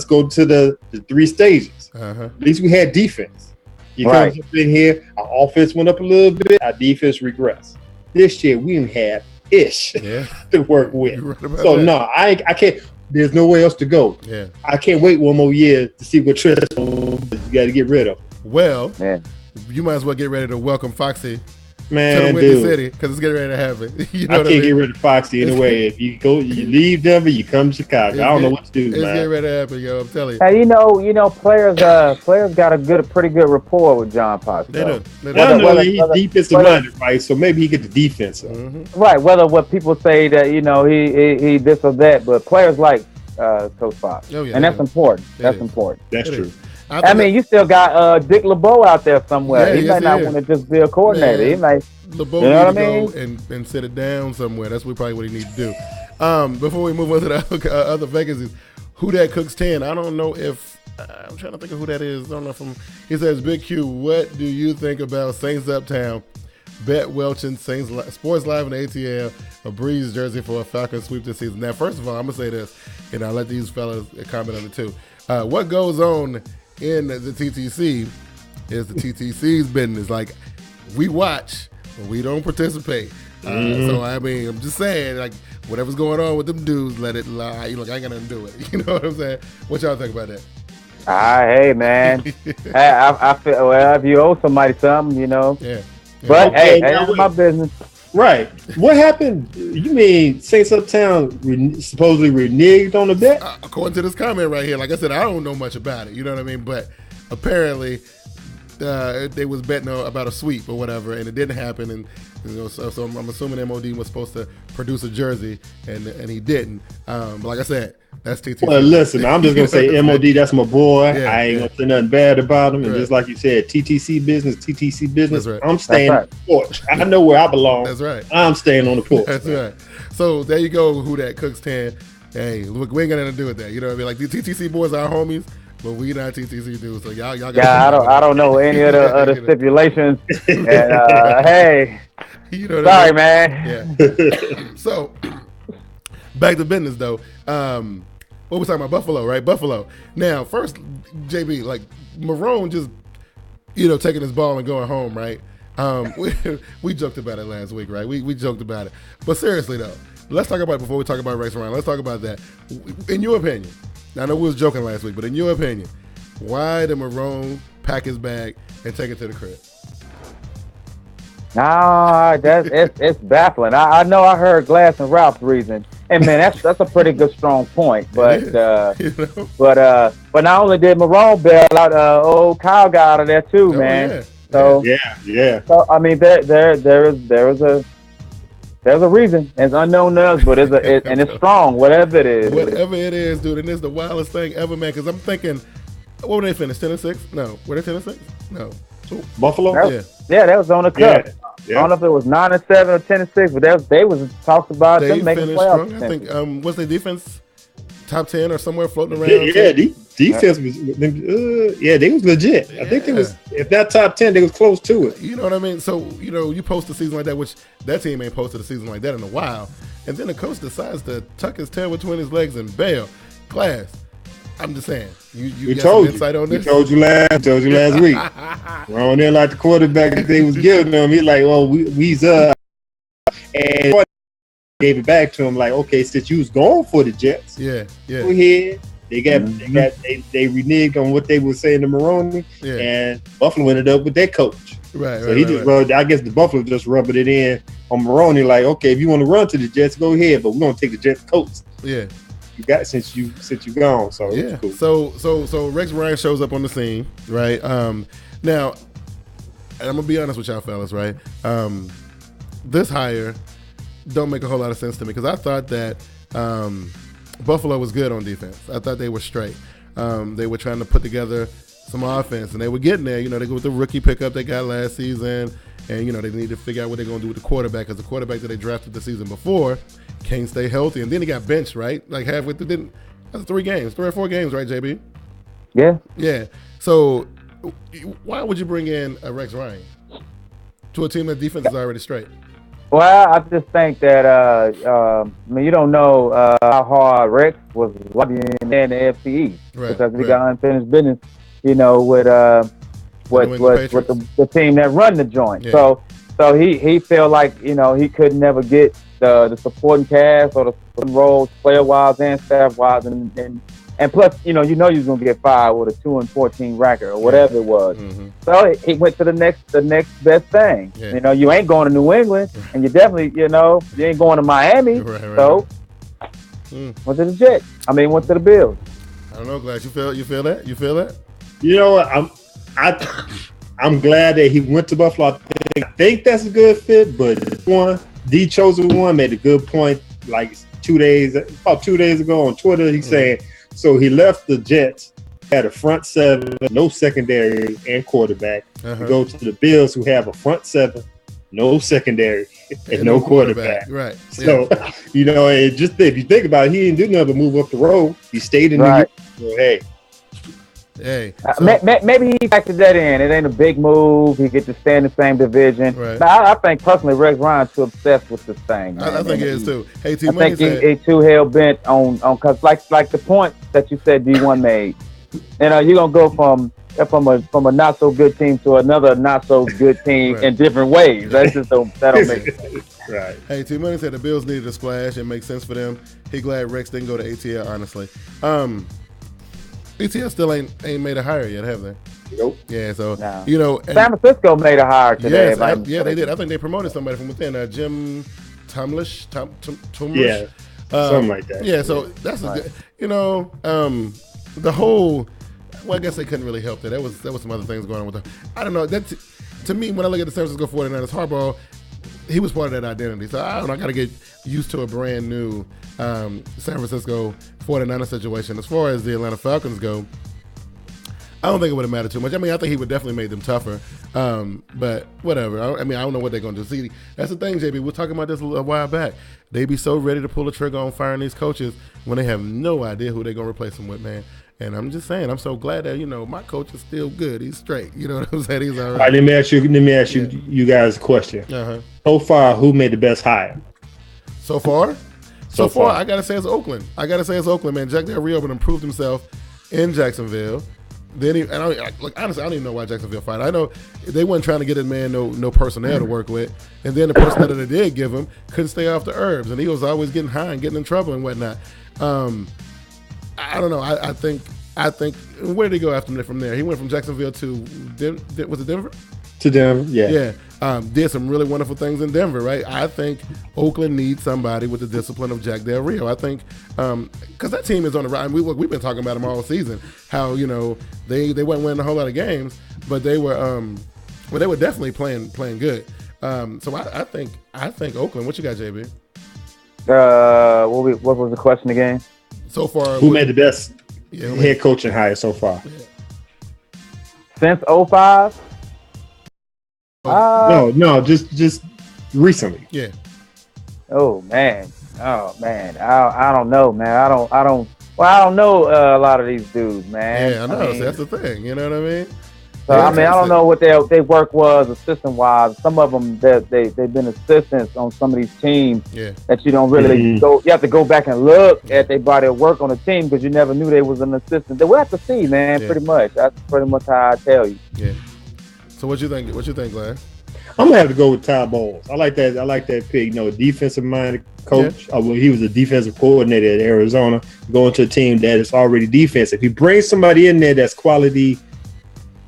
go to the 3 stages. Uh-huh. At least we had defense. You come up in here, our offense went up a little bit, our defense regressed. This year we didn't have ish to work with. Right so that. No, I can't. There's nowhere else to go. Yeah. I can't wait one more year to see what Trent you got to get rid of. Well, you might as well get ready to welcome Foxy to the Windy City because it's getting ready to happen. I can't get rid of Foxy anyway. If you leave Denver, you come to Chicago. I don't know what to do, it's man. It's getting ready to happen, yo. I'm telling you. Hey, players got a pretty good rapport with John Potts. They do. He's defensive minded, right? So maybe he get the defense up. Mm-hmm. Right. Whether what people say that he this or that, but players like Coach Potts, and that's important. That's important. That's true. You still got Dick LeBeau out there somewhere. He might not want to just be a coordinator. He might. LeBeau need to go and sit it down somewhere. That's probably what he needs to do. Before we move on to the other vacancies, who that cooks 10? I don't know if I'm trying to think of who that is. I don't know he says, Big Q, what do you think about Saints Uptown? Bet Welchin, Saints Sports Live and ATL, a Breeze jersey for a Falcons sweep this season. Now, first of all, I'm gonna say this, and I'll let these fellas comment on it too. What goes on in the TTC is the TTC's business. Like, we watch, but we don't participate. So I'm just saying, like, whatever's going on with them dudes, let it lie. Look, I ain't got nothing to do with it. You know what I'm saying? What y'all think about that? Hey, man. I feel if you owe somebody something, Yeah. But that's my business. Right. What happened? You mean Saints Uptown supposedly reneged on the bet? According to this comment right here, like I said, I don't know much about it. You know what I mean? But apparently, they was betting about a sweep or whatever, and it didn't happen. And so I'm assuming MOD was supposed to produce a jersey, and he didn't. But like I said, that's TTC. Well, listen, I'm just gonna say MOD. That's my boy. I ain't gonna say nothing bad about him. And just like you said, TTC business. Right. I'm staying on the porch. I know where I belong. That's right. I'm staying on the porch. That's right. So there you go. Who that cooks 10? Hey, look, we ain't got nothing to do with that. You know what I mean? Like the TTC boys are our homies. but we not TTC dudes. So y'all got. Yeah, I don't know any of the stipulations. And hey, you know sorry, man. Yeah. So back to business though. What we talking about? Buffalo, right? Buffalo. Now, first, JB, like Marone just taking his ball and going home, right? We joked about it last week, right? We joked about it. But seriously, though, let's talk about it before we talk about Rex Ryan. Let's talk about that. In your opinion, I know we was joking last week, but in your opinion, why did Marone pack his bag and take it to the crib? Nah, it's baffling. I know I heard Glass and Ralph's reason, and man, that's a pretty good strong point. But but not only did Marone bail out, old Kyle got out of there too, man. Yeah. So yeah. So I mean, there is a reason. It's unknown to us, but and it's strong, whatever it is. Whatever it is, dude, and it's the wildest thing ever, man. Because I'm thinking, what were they finish? 10-6? No, were they 10-6? No. Buffalo? Yeah, that was on the cup. Yeah. I don't know if it was 9-7 or 10-6, but they was talks about them making playoffs. I think was their defense top 10 or somewhere floating around? Yeah, defense was. They was legit. Yeah. I think it was, if not top 10, they was close to it. You know what I mean? So you post a season like that, which that team ain't posted a season like that in a while, and then the coach decides to tuck his tail between his legs and bail. Class. I'm just saying. You got some insight on this? We told you last week. We're on there like the quarterback that they was giving them. He's like, well, we's and gave it back to him. Like, okay, since you was going for the Jets, yeah, go ahead. They reneged on what they were saying to Maroney, and Buffalo ended up with their coach. Right. So he just rubbed. I guess the Buffalo just rubbed it in on Maroney. Like, okay, if you want to run to the Jets, go ahead, but we're gonna take the Jets coach. Yeah. You got since you gone, so yeah. Cool. So Rex Ryan shows up on the scene, right? Now, and I'm gonna be honest with y'all fellas, right? This hire don't make a whole lot of sense to me because I thought that Buffalo was good on defense. I thought they were straight. They were trying to put together some offense, and they were getting there. They go with the rookie pickup they got last season, and they need to figure out what they're gonna do with the quarterback because the quarterback that they drafted the season before can't stay healthy, and then he got benched, right? Like halfway through. That's 3 or 4 games, right, JB? Yeah. So why would you bring in a Rex Ryan to a team that defense is already straight? Well, I just think that you don't know how hard Rex was lobbying in the AFC East because he got unfinished business, with the team that run the joint. Yeah. So he felt like he could never get the supporting cast or the supporting roles, player wise and staff wise, and plus you was gonna get fired with a 2-14 record or whatever it was. Mm-hmm. So he went to the next best thing. Yeah. You ain't going to New England, and you definitely you ain't going to Miami. Right. So went to the Jets. Went to the Bills. I don't know, Glass. You feel that? You feel that? You know what? I'm glad that he went to Buffalo. I think that's a good fit, but the chosen one made a good point. Like 2 days ago on Twitter, he's saying so he left the Jets, had a front 7, no secondary and quarterback. To go to the Bills, who have a front 7, no secondary and no quarterback. Right. So and just if you think about it, he didn't do nothing but move up the road. He stayed in New York. So, Hey, maybe he factored that in. It ain't a big move. He get to stay in the same division. Right. Now, I think personally, Rex Ryan's too obsessed with this thing. I think he is too. Hey, I think he's too hell bent on because like the point that you said D1 made. You're gonna go from a not so good team to another not so good team in different ways. That don't make sense. Right. Hey, T Money said the Bills needed a splash. It makes sense for them. He glad Rex didn't go to ATL. Honestly. ATL still ain't made a hire yet, have they? Nope. Yeah, so San Francisco made a hire today. Yes, they did. I think they promoted somebody from within. Jim Tumlish. Yeah, something like that. Yeah, so that's a good. The whole. Well, I guess they couldn't really help that. There was some other things going on with them. I don't know. To me, when I look at the San Francisco 49ers, Harbaugh, he was part of that identity. So I don't know. I got to get used to a brand new San Francisco 49ers situation. As far as the Atlanta Falcons go, I don't think it would have mattered too much. I think he would definitely made them tougher. But whatever. I don't know what they're going to do. See, that's the thing, JB. We were talking about this a while back. They be so ready to pull the trigger on firing these coaches when they have no idea who they're going to replace them with, man. And I'm just saying, I'm so glad that my coach is still good. He's straight. You know what I'm saying? He's all right. All right, let me ask you guys a question. So far, who made the best hire? So far, I gotta say it's Oakland. Man. Jack Del Rio improved himself in Jacksonville. Then honestly, I don't even know why Jacksonville fired. I know they weren't trying to get a man no personnel to work with, and then the personnel that they did give him couldn't stay off the herbs, and he was always getting high and getting in trouble and whatnot. I don't know. I think where did he go from there? He went from Jacksonville to was it Denver? To Denver, yeah. Did some really wonderful things in Denver, right? I think Oakland needs somebody with the discipline of Jack Del Rio. I think because that team is on the rise. We've been talking about them all season. How they weren't winning a whole lot of games, but they were definitely playing good. So I think Oakland. What you got, JB? What was the question again? So far, who made the best head coaching hire so far? Since 05? No, just recently. Yeah. Oh man. I don't know, man. I don't know a lot of these dudes, man. Yeah, I know. That's the thing. You know what I mean? So I don't know what their work was assistant wise. Some of them they've been assistants on some of these teams that you don't really go. You have to go back and look at their body of work on the team because you never knew they was an assistant. We'll have to see, man. Pretty much. That's pretty much how I tell you. Yeah. So what you think? What you think, Glenn? I'm gonna have to go with Todd Bowles. I like that pick. Defensive minded coach. Yeah. He was a defensive coordinator at Arizona. Going to a team that is already defensive. If he brings somebody in there that's quality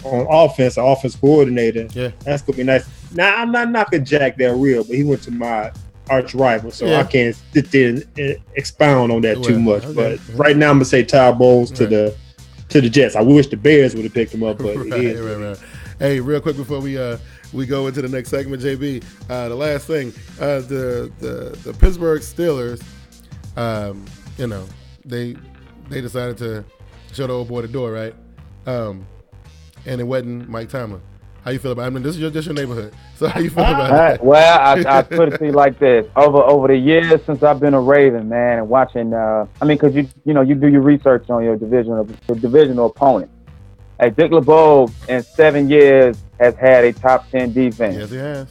on offense, an offense coordinator, that's gonna be nice. Now I'm not knocking Jack Del Rio, but he went to my arch rival, so I can't sit there and expound on that too much. But right now I'm gonna say Todd Bowles to the Jets. I wish the Bears would have picked him up, but right. Hey, real quick before we go into the next segment, JB, the last thing, the Pittsburgh Steelers, they decided to show the old boy the door, right? And it wasn't Mike Tomlin. How you feel about it? I mean, this is just your neighborhood. So how you feel about that? Well, I put it to you like this. Over the years since I've been a Raven, man, and watching, because you do your research on your divisional opponent. Hey, Dick LeBeau in 7 years has had a top 10 defense. Yes, he has.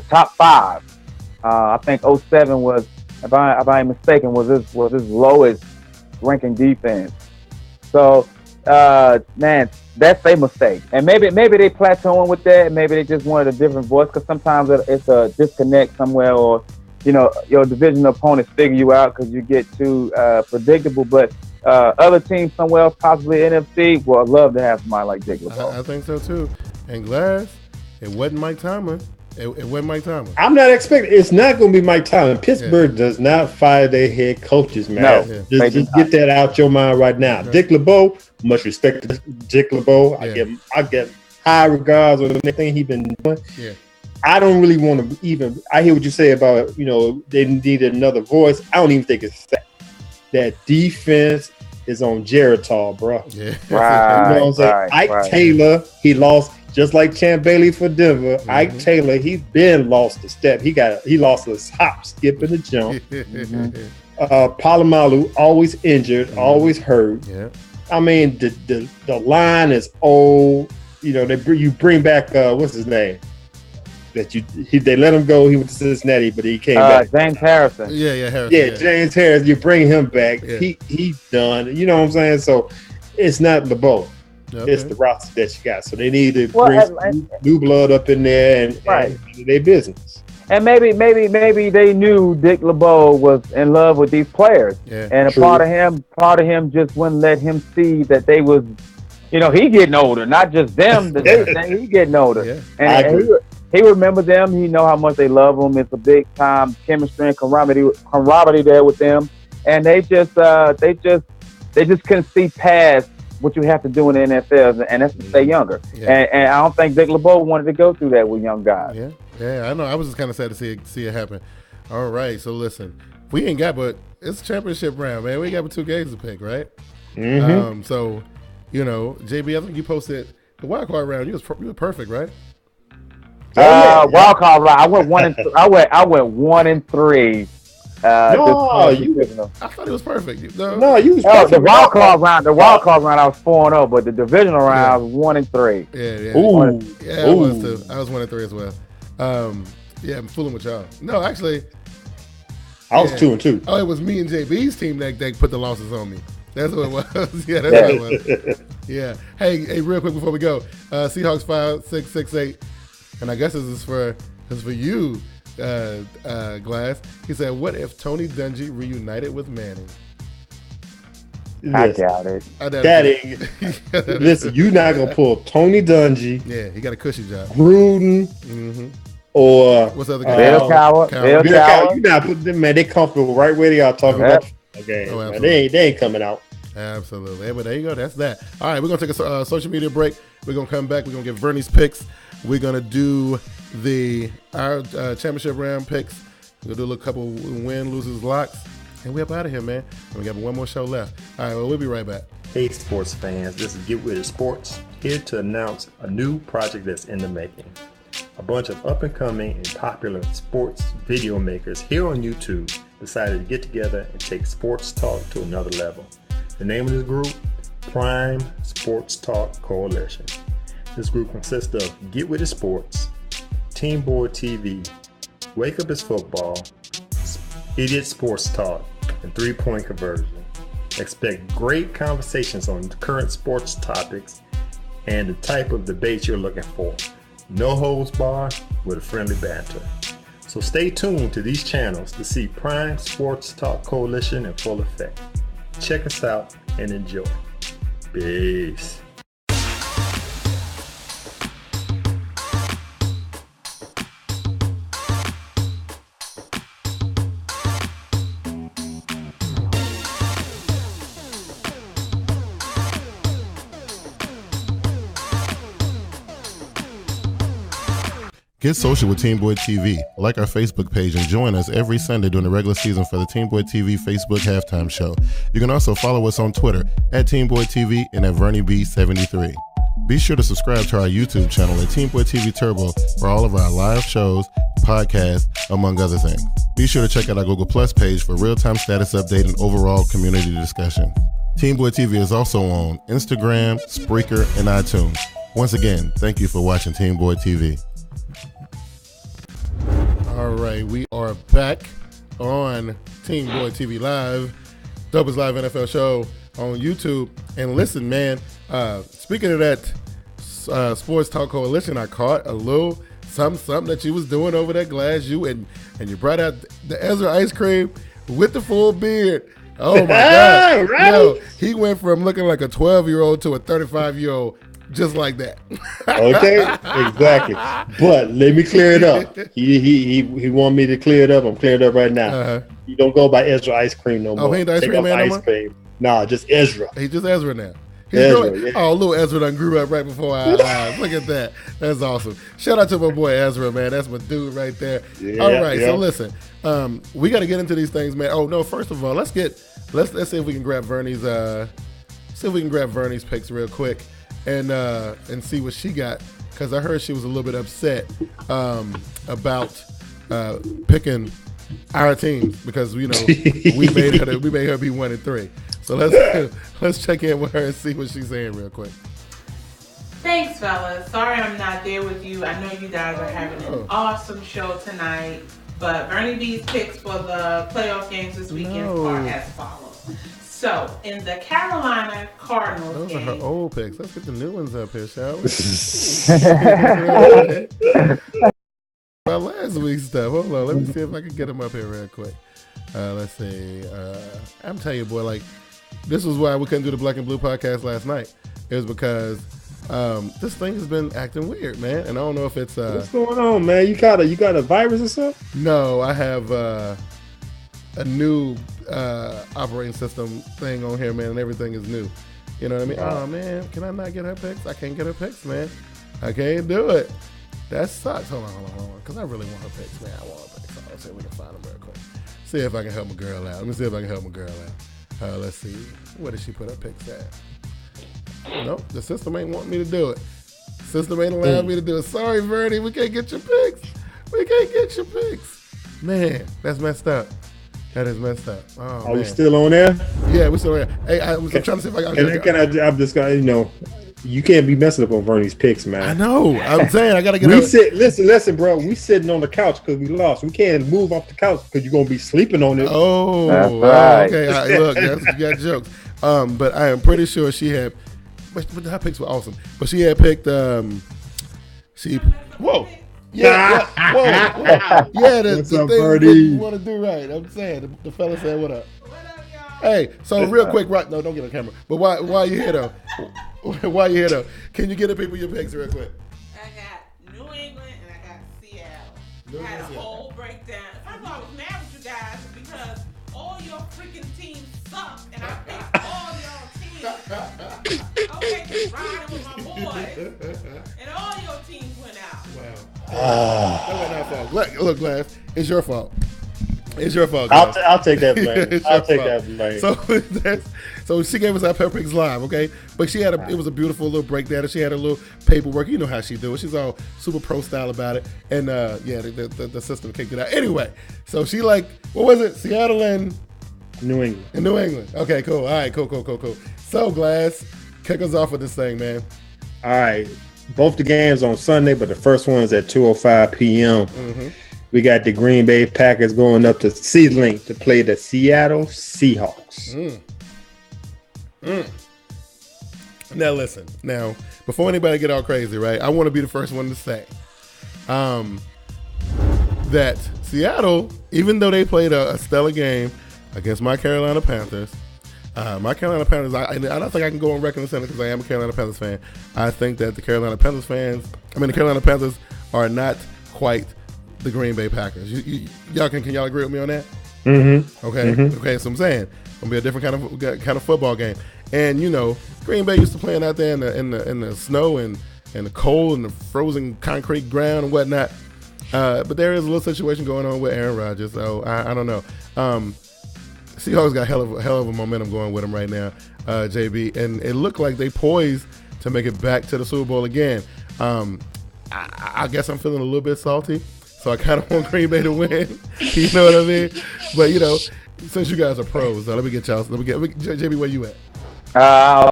Top 5. I think 07 was, if I ain't mistaken, was his lowest ranking defense. So, man, that's a mistake. And maybe they plateauing with that. Maybe they just wanted a different voice because sometimes it's a disconnect somewhere, or your division opponents figure you out because you get too predictable. But other teams somewhere else, possibly NFC, would love to have somebody like Dick LeBeau. I think so too. And Glass, it wasn't Mike Tomlin. It wasn't Mike Tomlin. I'm not expecting. It's not going to be Mike Tomlin. Pittsburgh does not fire their head coaches, man. No, just get that out your mind right now. Right. Dick LeBeau, much respect to Dick LeBeau. I give high regards on everything he's been doing. Yeah. I don't really want to even. I hear what you say about they needed another voice. I don't even think it's that defense is on Geritol, bro. Yeah. Right. You know what I'm saying? Ike Taylor, he lost. Just like Champ Bailey for Denver, Ike Taylor, he's been lost a step. He lost his hop, skip, and a jump. Palomalu, always injured, always hurt. Yeah. I mean, the line is old. You bring back what's his name? They let him go. He went to Cincinnati, but he came back. James Harrison. Yeah, Harrison. Yeah, James Harrison. You bring him back. Yeah. He's done. You know what I'm saying? So it's not LeBeau. Okay. It's the roster that you got. So they need to bring new blood up in there and their business. And maybe they knew Dick LeBeau was in love with these players. Yeah, and part of him just wouldn't let him see that they was, he getting older, not just them. He getting older. Yeah. And he remembers them. He know how much they love him. It's a big time chemistry and camaraderie there with them. And they just couldn't see past what you have to do in the NFL, and that's to stay younger. Yeah. And I don't think Dick LeBeau wanted to go through that with young guys. Yeah, I know. I was just kind of sad to see it happen. All right, so listen, we ain't got, but it's championship round, man. We got 2 games to pick, right? Mm-hmm. So, JB, I think you posted the wild card round. You were perfect, right? Wild card round. I went 1 and 3. No, you. I thought it was perfect. No, you was Oh, perfect. the wild card round. The wild card round, I was 4-0, but the divisional round, I was 1-3. Yeah. Ooh. Yeah, I was too. I was 1-3 as well. Yeah, I'm fooling with y'all. No, actually, I was 2-2. Oh, it was me and JB's team that put the losses on me. That's what it was. Yeah, that's what it was. Yeah. Hey, real quick before we go, Seahawks 5668, and I guess this is for you, Glass. He said, "What if Tony Dungy reunited with Manning?" I doubt it. Listen, you're not gonna pull Tony Dungy. Yeah, he got a cushy job. Gruden. Mm-hmm. Or what's the other guy? Bill Cowher. You not putting them, man. They comfortable right where they are talking about. Okay, they ain't coming out. Absolutely. But there you go. That's that. All right, we're gonna take a social media break. We're gonna come back. We're gonna get Vernie's picks. We're gonna do our championship round picks. We're gonna do a couple win, losers, locks, and we're up out of here, man. And we got one more show left. All right, well, we'll be right back. Hey, sports fans. This is Get With It Sports, here to announce a new project that's in the making. A bunch of up-and-coming and popular sports video makers here on YouTube decided to get together and take sports talk to another level. The name of this group, Prime Sports Talk Coalition. This group consists of Get With It Sports, TeamBoydTV, Wake Up Is Football, Idiot Sports Talk, and 3-Point Conversion. Expect great conversations on current sports topics and the type of debates you're looking for. No holds barred with a friendly banter. So stay tuned to these channels to see Prime Sports Talk Coalition in full effect. Check us out and enjoy. Peace. Get social with TeamBoydTV. Like our Facebook page and join us every Sunday during the regular season for the TeamBoydTV Facebook halftime show. You can also follow us on Twitter at TeamBoydTV and at VernieB73. Be sure to subscribe to our YouTube channel at TeamBoydTV Turbo for all of our live shows, podcasts, among other things. Be sure to check out our Google Plus page for real-time status update and overall community discussion. TeamBoydTV is also on Instagram, Spreaker, and iTunes. Once again, thank you for watching TeamBoydTV. All right, we are back on TeamBoydTV Live, Dope's Live NFL show on YouTube. And listen, man, speaking of that Sports Talk Coalition, I caught a little something that you was doing over there, Glass. And you brought out the Ezra ice cream with the full beard. Oh my God. Right? Yo, he went from looking like a 12-year-old to a 35-year-old. Just like that. Okay, exactly. But let me clear it up. He wanted me to clear it up. I'm clearing it up right now. You don't go by Ezra ice cream no more. Oh, he ain't the ice cream man no more? Nah, just Ezra. He's just Ezra now. Ezra, Oh, little Ezra done grew up right before our eyes. Look at that. That's awesome. Shout out to my boy Ezra, man. That's my dude right there. Yeah, all right, so listen. We got to get into these things, man. Oh no, first of all, let's see if we can grab Vernie's picks real quick. And see what she got, because I heard she was a little bit upset about picking our teams, because we made her be 1-3. So let's check in with her and see what she's saying real quick. Thanks, fellas. Sorry I'm not there with you. I know you guys are having an awesome show tonight, but Vernie B's picks for the playoff games this weekend are as follows. So, in the Carolina Cardinals game. Those are her old picks. Let's get the new ones up here, shall we? About last week's stuff. Hold on. Let me see if I can get them up here real quick. Let's see. I'm telling you, boy, like, this was why we couldn't do the Black and Blue podcast last night. It was because this thing has been acting weird, man. And I don't know if it's... What's going on, man? You got a virus or something? No, I have... a new operating system thing on here, man, and everything is new. You know what I mean? Oh man, can I not get her picks? I can't get her picks, man. I can't do it. That sucks. Hold on. Because I really want her picks, man. I want her picks. Let's see if we can find them real quick. See if I can help my girl out. Let me see if I can help my girl out. Let's see. Where did she put her picks at? Nope, the system ain't wanting me to do it. System ain't allowing me to do it. Sorry, Vernie, we can't get your picks. Man, that's messed up. That is messed up. Oh, Are man. we still on there? Yeah, we're still on there. Hey, I'm trying to see if I can. I'm just gonna, you can't be messing up on Vernie's picks, man. I know. I'm saying I gotta get. Listen, bro. We sitting on the couch because we lost. We can't move off the couch because you're gonna be sleeping on it. Oh, that's right. Okay. Look, you got jokes. But I am pretty sure she had. But her picks were awesome. But she had picked. Whoa. Yeah. Whoa. Yeah. What's the up, thing Birdie? you want to do right. I'm saying the fella said, "What up?" Hey, so real quick, right? No, don't get on camera. But why you here though? Why you here though? Can you get the people your picks real quick? I got New England and I got Seattle. I had a whole breakdown. First of all, I was mad with you guys because all your freaking teams suck and I picked all y'all teams. Okay, just riding with my boy. And all your teams went out. Wow. That wasn't our fault. Look, Glass, it's your fault. It's your fault. I'll take that blame. I'll take that blame. So she gave us our pepper picks live, okay? But she had it was a beautiful little breakdown. And she had a little paperwork. You know how she do it. She's all super pro style about it. And the system kicked it out. Anyway, so she what was it? Seattle and New England. New England. Okay, cool. All right, cool. So Glass, kick us off with this thing, man. All right. Both the games on Sunday, but the first one is at 2:05 p.m. Mm-hmm. We got the Green Bay Packers going up to Sea-Link to play the Seattle Seahawks. Now listen. Now, before anybody get all crazy, right? I want to be the first one to say that Seattle, even though they played a stellar game against my Carolina Panthers, I don't think I can go on record and say it because I am a Carolina Panthers fan. I think that the Carolina Panthers are not quite the Green Bay Packers. Y'all can y'all agree with me on that? Mm-hmm. Okay. Mm-hmm. Okay. So I'm saying it'll be a different kind of football game. And Green Bay used to playing out there in the snow and the cold and the frozen concrete ground and whatnot. But there is a little situation going on with Aaron Rodgers. So I don't know. Seahawks got hell of a momentum going with them right now, JB, and it looked like they poised to make it back to the Super Bowl again. I guess I'm feeling a little bit salty. So I kind of want Green Bay to win. You know what I mean? But, since you guys are pros, let me get y'all. JB, where you at? I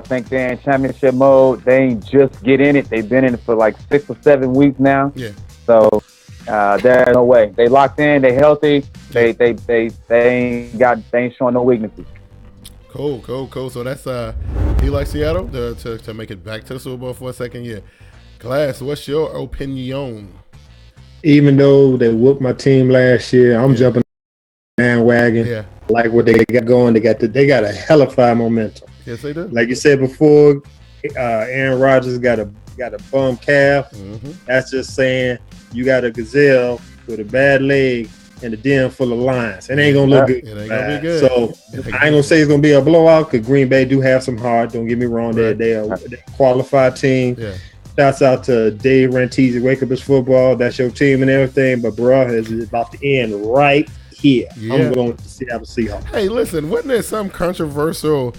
think they're in championship mode. They ain't just get in it. They've been in it for like 6 or 7 weeks now. Yeah. So there's no way. They locked in. They healthy. They ain't showing no weaknesses. Cool. So that's you like Seattle to make it back to the Super Bowl for a second year. Glass, what's your opinion? Even though they whooped my team last year, I'm jumping on the bandwagon. Yeah. Like what they got going, they got a hell of a momentum. Yes, they do. Like you said before, Aaron Rodgers got a bum calf. Mm-hmm. That's just saying you got a gazelle with a bad leg and a den full of lions. It ain't gonna look good. It ain't gonna be good. So I ain't gonna say it's gonna be a blowout because Green Bay do have some heart. Don't get me wrong. Right. They're a qualified team. Yeah. Shouts out to Dave Rantisi, Wake Up Is Football. That's your team and everything. But, bro, it's about to end right here. Yeah. I'm going to Seattle Seahawks. Hey, listen, wasn't there some controversial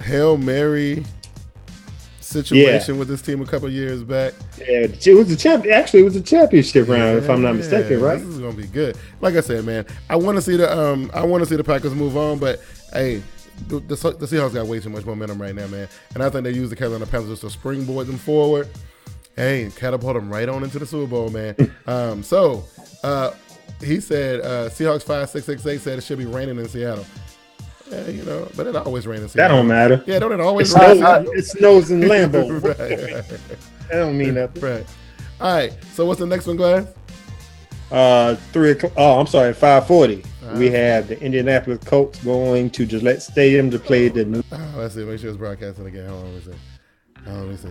Hail Mary situation with this team a couple years back? Yeah, it was a championship round, if I'm not mistaken, right? This is gonna be good. Like I said, man, I want to see the Packers move on, but hey, the Seahawks got way too much momentum right now, man. And I think they use the Carolina Panthers to springboard them forward. Hey, catapult them right on into the Super Bowl, man. He said Seahawks 5668 said it should be raining in Seattle. Yeah, but it always rains in Seattle. That don't matter. Yeah, don't it always rain? It snows in Lambeau. Right. That don't mean nothing. Right. All right. So what's the next one, Glass? 3 o'clock. Oh, I'm sorry. 5:40. We have the Indianapolis Colts going to Gillette Stadium to play the new. Let's see. Make sure it's broadcasting again. Hold on. Let me see.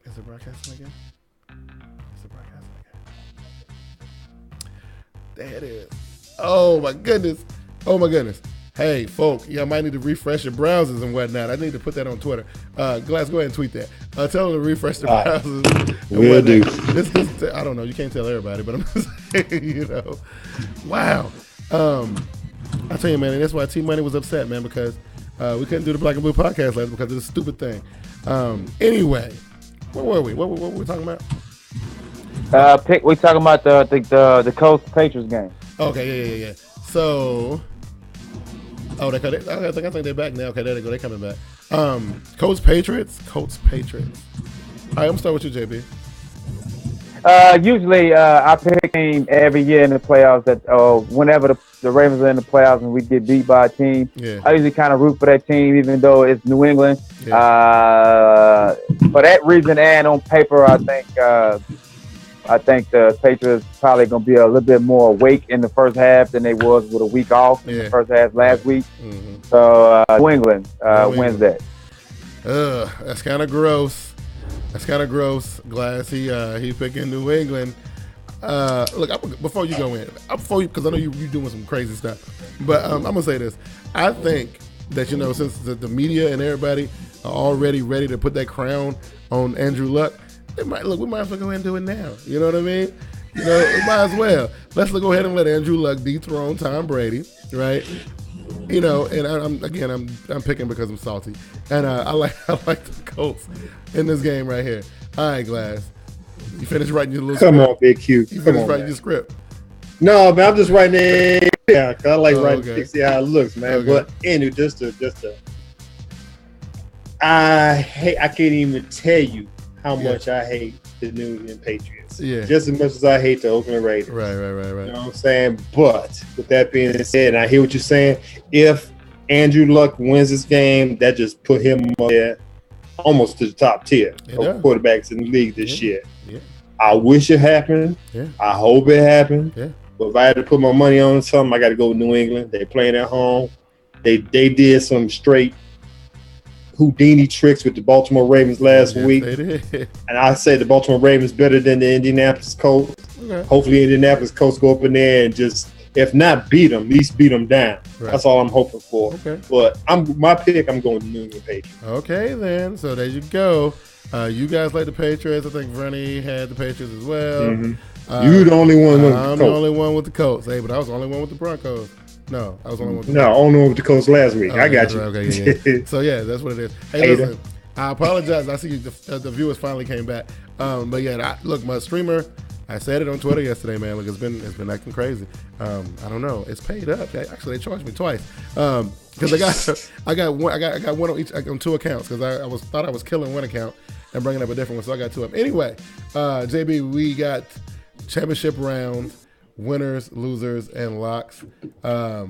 Is it broadcasting again? There it is. Oh my goodness. Hey, folk, y'all might need to refresh your browsers and whatnot. I need to put that on Twitter. Glass, go ahead and tweet that. Tell them to refresh the browsers. Will do. This, I don't know. You can't tell everybody, but I'm just saying, Wow. I tell you, man, and that's why T-Money was upset, man, because we couldn't do the Black and Blue podcast last because of this stupid thing. Anyway, where were we? What were we talking about? We talking about the Colts Patriots game. Okay, yeah. So, I think they're back now. Okay, there they go. They're coming back. Colts Patriots. All right, I'm starting with you, JB. Usually, I pick a team every year in the playoffs that whenever the Ravens are in the playoffs and we get beat by a team, I usually kind of root for that team, even though it's New England. Yeah. For that reason, and on paper, I think the Patriots probably going to be a little bit more awake in the first half than they was with a week off in the first half last week. Mm-hmm. So New England wins that. That's kind of gross. Glass, he picking New England. Look, before you go in, because I know you doing some crazy stuff, but I'm gonna say this. I think that since the media and everybody are already ready to put that crown on Andrew Luck, we might as well go ahead and do it now. You know what I mean? We might as well. Let's go ahead and let Andrew Luck dethrone Tom Brady, right? And I'm picking because I'm salty, and I like the Colts in this game right here. All right, Glass, you finished writing your little script. Come on, Big Q. You finished writing your script. No, man, I'm just writing it down. I like writing to see how it looks, man. Okay. But anyway, I can't even tell you how much I hate the New England Patriots. Yeah. Just as much as I hate the Oakland Raiders. Right. You know what I'm saying? But with that being said, and I hear what you're saying, if Andrew Luck wins this game, that just put him up there almost to the top tier of quarterbacks in the league this year. Yeah. I wish it happened. Yeah. I hope it happened. Yeah. But if I had to put my money on something, I got to go with New England. They're playing at home. They did some straight Houdini tricks with the Baltimore Ravens last week. And I say the Baltimore Ravens better than the Indianapolis Colts. Okay. Hopefully Indianapolis Colts go up in there and just, if not beat them, at least beat them down. Right. That's all I'm hoping for. Okay. But I'm going to New England Patriots. Okay, then. So there you go. You guys like the Patriots. I think Vernie had the Patriots as well. Mm-hmm. You the only one with the Colts. I'm the only one with the Colts. Hey, but I was the only one with the Broncos. No, I was only one with the Colts. only one with the Colts last week. I got you. Okay, yeah. So, yeah, that's what it is. Hey, listen, I apologize. I see the viewers finally came back. But, yeah, look, my streamer, I said it on Twitter yesterday, man. Look, it's been acting crazy. I don't know. It's paid up. Actually, they charged me twice. Because I got one on each on two accounts because I thought I was killing one account and bringing up a different one, so I got two of them. Anyway, JB, we got championship round, winners, losers, and locks. So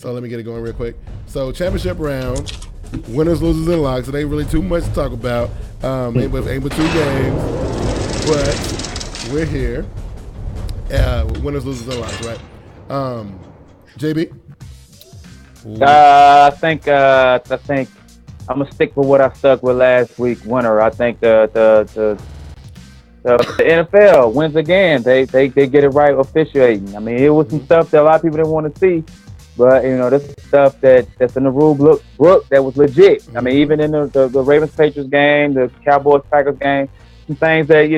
let me get it going real quick. So championship round, winners, losers, and locks. It ain't really too much to talk about. Ain't but 2 games, but we're here. Winners, losers, and locks, right? JB. I think I'm gonna stick with what I stuck with last week. Winner. I think the NFL wins again. They get it right officiating. I mean, it was some stuff that a lot of people didn't want to see, but this stuff that's in the rule book that was legit. I mean, even in the Ravens Patriots game, the Cowboys Packers game, some things that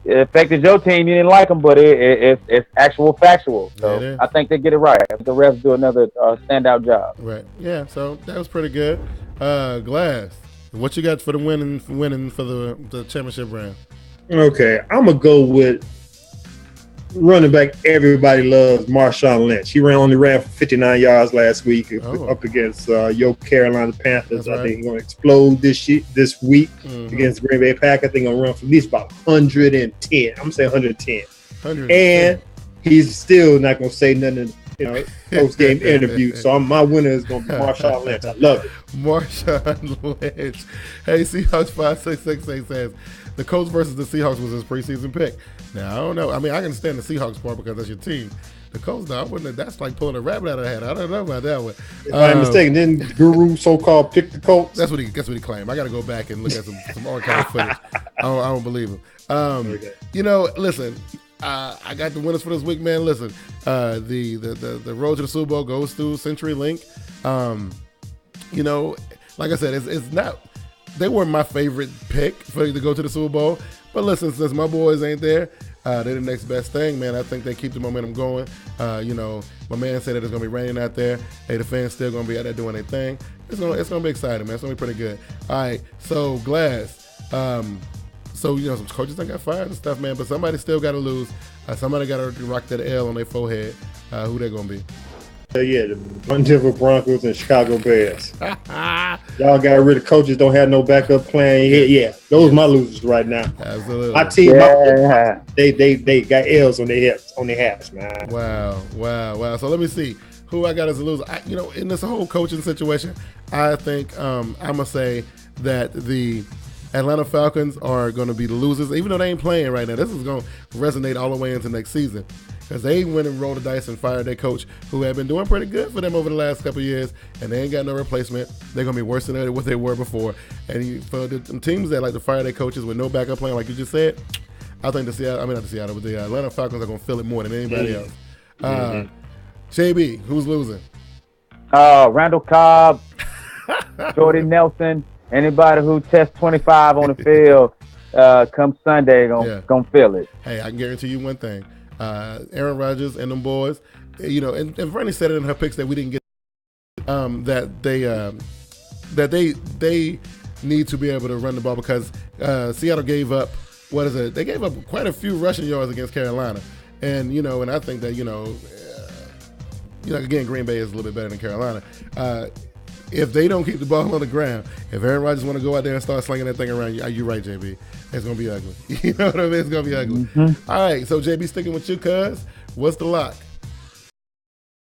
it affected your team. You didn't like them, but it's actual factual. So I think they get it right. The refs do another standout job. Right. Yeah. So that was pretty good. Glass, what you got for the winning for the championship round? Okay, I'm gonna go with running back everybody loves, Marshawn Lynch. He only ran for 59 yards last week up against your Carolina Panthers. Right. I think he's going to explode this week against Green Bay Packers. I think he's going to run for at least about 110. I'm going to say 110. And he's still not going to say nothing in post-game interview. So my winner is going to be Marshawn Lynch. I love it. Marshawn Lynch. Hey, Seahawks 5668 says, the Colts versus the Seahawks was his preseason pick. Now, I don't know. I mean, I can understand the Seahawks part because that's your team. The Colts, though, that's like pulling a rabbit out of the hat. I don't know about that one. If I'm mistaken, didn't Guru so-called pick the Colts? That's what he claimed. I got to go back and look at some archive footage. I don't believe him. Listen, I got the winners for this week, man. Listen, the road to the Super Bowl goes through CenturyLink. Like I said, it's not. They weren't my favorite pick to go to the Super Bowl. But listen, since my boys ain't there, they're the next best thing, man. I think they keep the momentum going. My man said that it's going to be raining out there. Hey, the fans still going to be out there doing their thing. It's going to be exciting, man. It's going to be pretty good. All right, so Glass, So, some coaches done got fired and stuff, man. But somebody still got to lose. Somebody got to rock that L on their forehead. Who they going to be? Yeah, the Denver Broncos and Chicago Bears. Y'all got rid of coaches, don't have no backup plan. Yeah, those my losers right now. Absolutely. My team, they got L's on their hips, on their hats, man. Wow. So let me see who I got as a loser. In this whole coaching situation, I think I'm gonna say that the Atlanta Falcons are going to be the losers, even though they ain't playing right now. This is going to resonate all the way into next season because they went and rolled the dice and fired their coach, who had been doing pretty good for them over the last couple of years, and they ain't got no replacement. They're going to be worse than what they were before. And for the teams that like to fire their coaches with no backup plan, like you just said, I think the Atlanta Falcons are going to feel it more than anybody else. JB, who's losing? Randall Cobb, Jordy Nelson. Anybody who tests 25 on the field come Sunday gonna feel it. Hey, I can guarantee you one thing. Aaron Rodgers and them boys, and Franny said it in her picks that we didn't get that they need to be able to run the ball because Seattle gave up they gave up quite a few rushing yards against Carolina. And and I think that again, Green Bay is a little bit better than Carolina. If they don't keep the ball on the ground, if Aaron Rodgers want to go out there and start slinging that thing around, you're right, JB. It's going to be ugly. You know what I mean? It's going to be ugly. Mm-hmm. All right, so JB, sticking with you, cuz. What's the lock?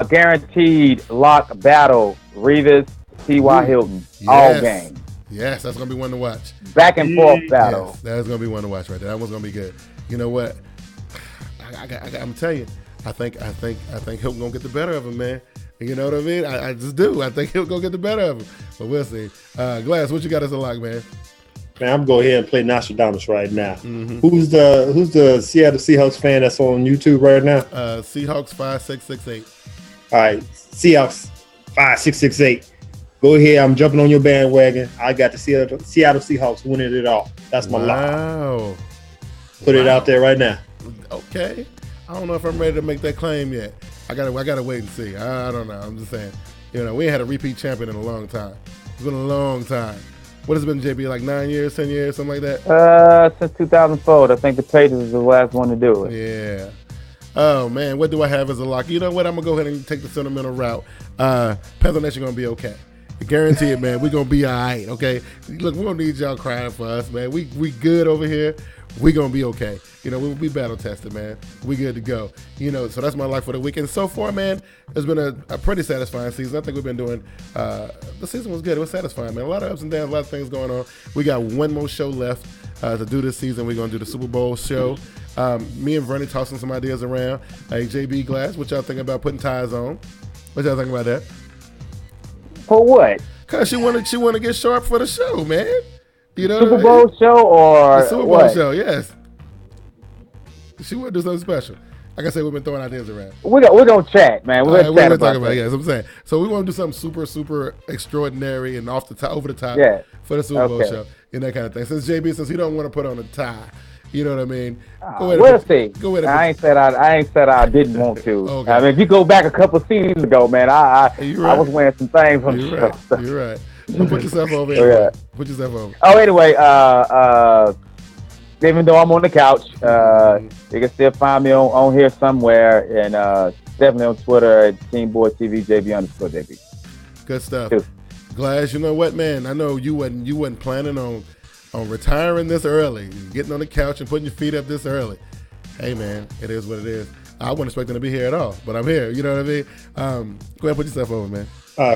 A guaranteed lock battle, Revis, T.Y. Hilton, all game. Yes, that's going to be one to watch. Back and forth battle. Yes, that's going to be one to watch right there. That one's going to be good. You know what? I'm telling you, I think Hilton going to get the better of him, man. You know what I mean? I just do. I think he'll go get the better of him. But we'll see. Glass, what you got as a lock, man? Man, I'm going to go ahead and play Nostradamus right now. Mm-hmm. Who's the Seattle Seahawks fan that's on YouTube right now? Seahawks 5668. All right, Seahawks 5668. Go ahead. I'm jumping on your bandwagon. I got the Seattle Seahawks winning it all. That's my lock. Put it out there right now. Okay. I don't know if I'm ready to make that claim yet. I gotta wait and see. I don't know. I'm just saying. We ain't had a repeat champion in a long time. It's been a long time. What has it been, JB? Like 9 years, 10 years, something like that? Since 2004. I think the Patriots was the last one to do it. Yeah. Oh man, what do I have as a lock? You know what? I'm gonna go ahead and take the sentimental route. Panther Nation gonna be okay. I guarantee it, man. We're gonna be all right. Okay. Look, we don't need y'all crying for us, man. We good over here. We gonna be okay. We'll be battle tested, man. We good to go. So that's my life for the weekend. So far, man, it's been a pretty satisfying season. I think we've been doing the season was good. It was satisfying, man. A lot of ups and downs, a lot of things going on. We got one more show left to do this season. We're gonna do the Super Bowl show. Me and Vernie tossing some ideas around. Hey, JB Glass, what y'all think about putting ties on? What y'all think about that? For what? Cause she wanna get sharp for the show, man. Super Bowl show or the Super Bowl what? show, yes. She want to do something special. Like I said, we've been throwing ideas around. We're gonna chat, man. We're gonna chat about it. Yes, I'm saying. So we want to do something super, super extraordinary and off the top, over the top for the Super Bowl show and that kind of thing. Since he don't want to put on a tie, you know what I mean? We'll see. Go ahead. I ain't said I didn't want to. Okay. I mean, if you go back a couple seasons ago, man, I was wearing some things on the show. You're right. So put yourself over anyway. Put yourself over. Oh, anyway, even though I'm on the couch, you can still find me on here somewhere, and definitely on Twitter at TeamBoydTV, JB_JB. Good stuff. Glass, you know what, man? I know you wasn't planning on retiring this early, getting on the couch and putting your feet up this early. Hey, man, it is what it is. I wasn't expecting to be here at all, but I'm here. You know what I mean? Go ahead and put yourself over, man.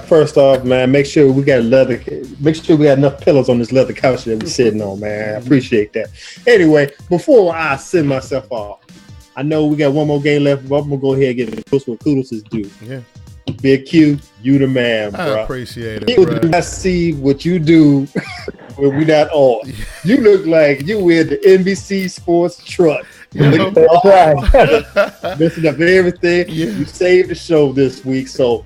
First off, man, make sure we got enough pillows on this leather couch that we're sitting on, man. I appreciate that. Anyway, before I send myself off, I know we got one more game left, but I'm gonna go ahead and give kudos where kudos is due. Yeah. Big Q, you the man, bro. I appreciate it. People do not see what you do when we not on. You look like you in the NBC Sports truck. Messing up everything. Yeah. You saved the show this week, so.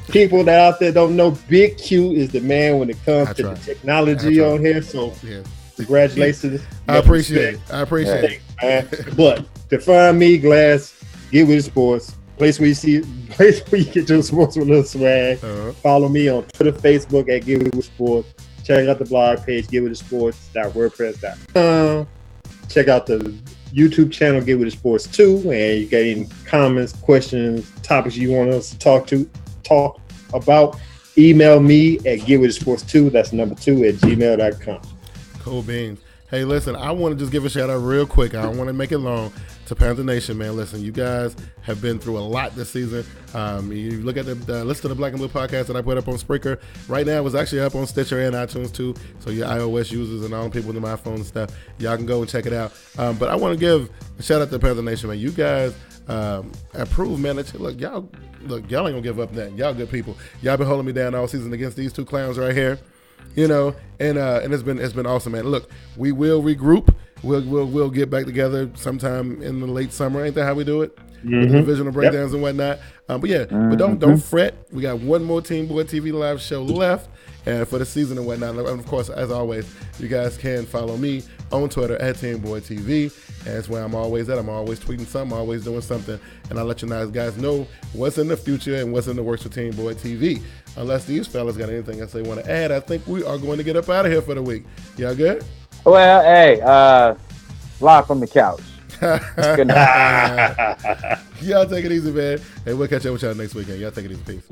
People that out there don't know, Big Q is the man when it comes to the technology on here. So, congratulations. I appreciate it. But to find me, Glass, Get With Sports, place where you get your sports with a little swag. Follow me on Twitter, Facebook at Get With Sports. check out the blog page, getwiththesports.wordpress.com. Check out the YouTube channel, Get With The Sports 2, and you got any comments, questions, topics you want us to talk about, email me at getwiththesports2, that's number 2, @gmail.com. Cool beans. Hey, listen, I want to just give a shout out real quick. I don't want to make it long to Panther Nation, man. Listen, you guys have been through a lot this season. You look at the list of the Black and Blue podcast that I put up on Spreaker. Right now, it's actually up on Stitcher and iTunes too. So your iOS users and all the people with my phone and stuff, y'all can go and check it out. But I want to give a shout out to Panther Nation, man. You guys approved, man. That y'all ain't gonna give up nothing. Y'all good people. Y'all been holding me down all season against these two clowns right here. You know, and it's been awesome, man. Look, we will regroup. We'll get back together sometime in the late summer. Ain't that how we do it? With the divisional breakdowns and whatnot. But yeah, but don't fret. We got one more Team Boy TV live show left, and for the season and whatnot. And of course, as always, you guys can follow me on Twitter at TeamBoydTV. And that's where I'm always at. I'm always tweeting something, always doing something, and I'll let you guys know what's in the future and what's in the works for Team Boy TV. Unless these fellas got anything else they want to add, I think we are going to get up out of here for the week. Y'all good? Well, hey, live from the couch. Good night. Y'all take it easy, man. Hey, we'll catch up with y'all next weekend. Y'all take it easy. Peace.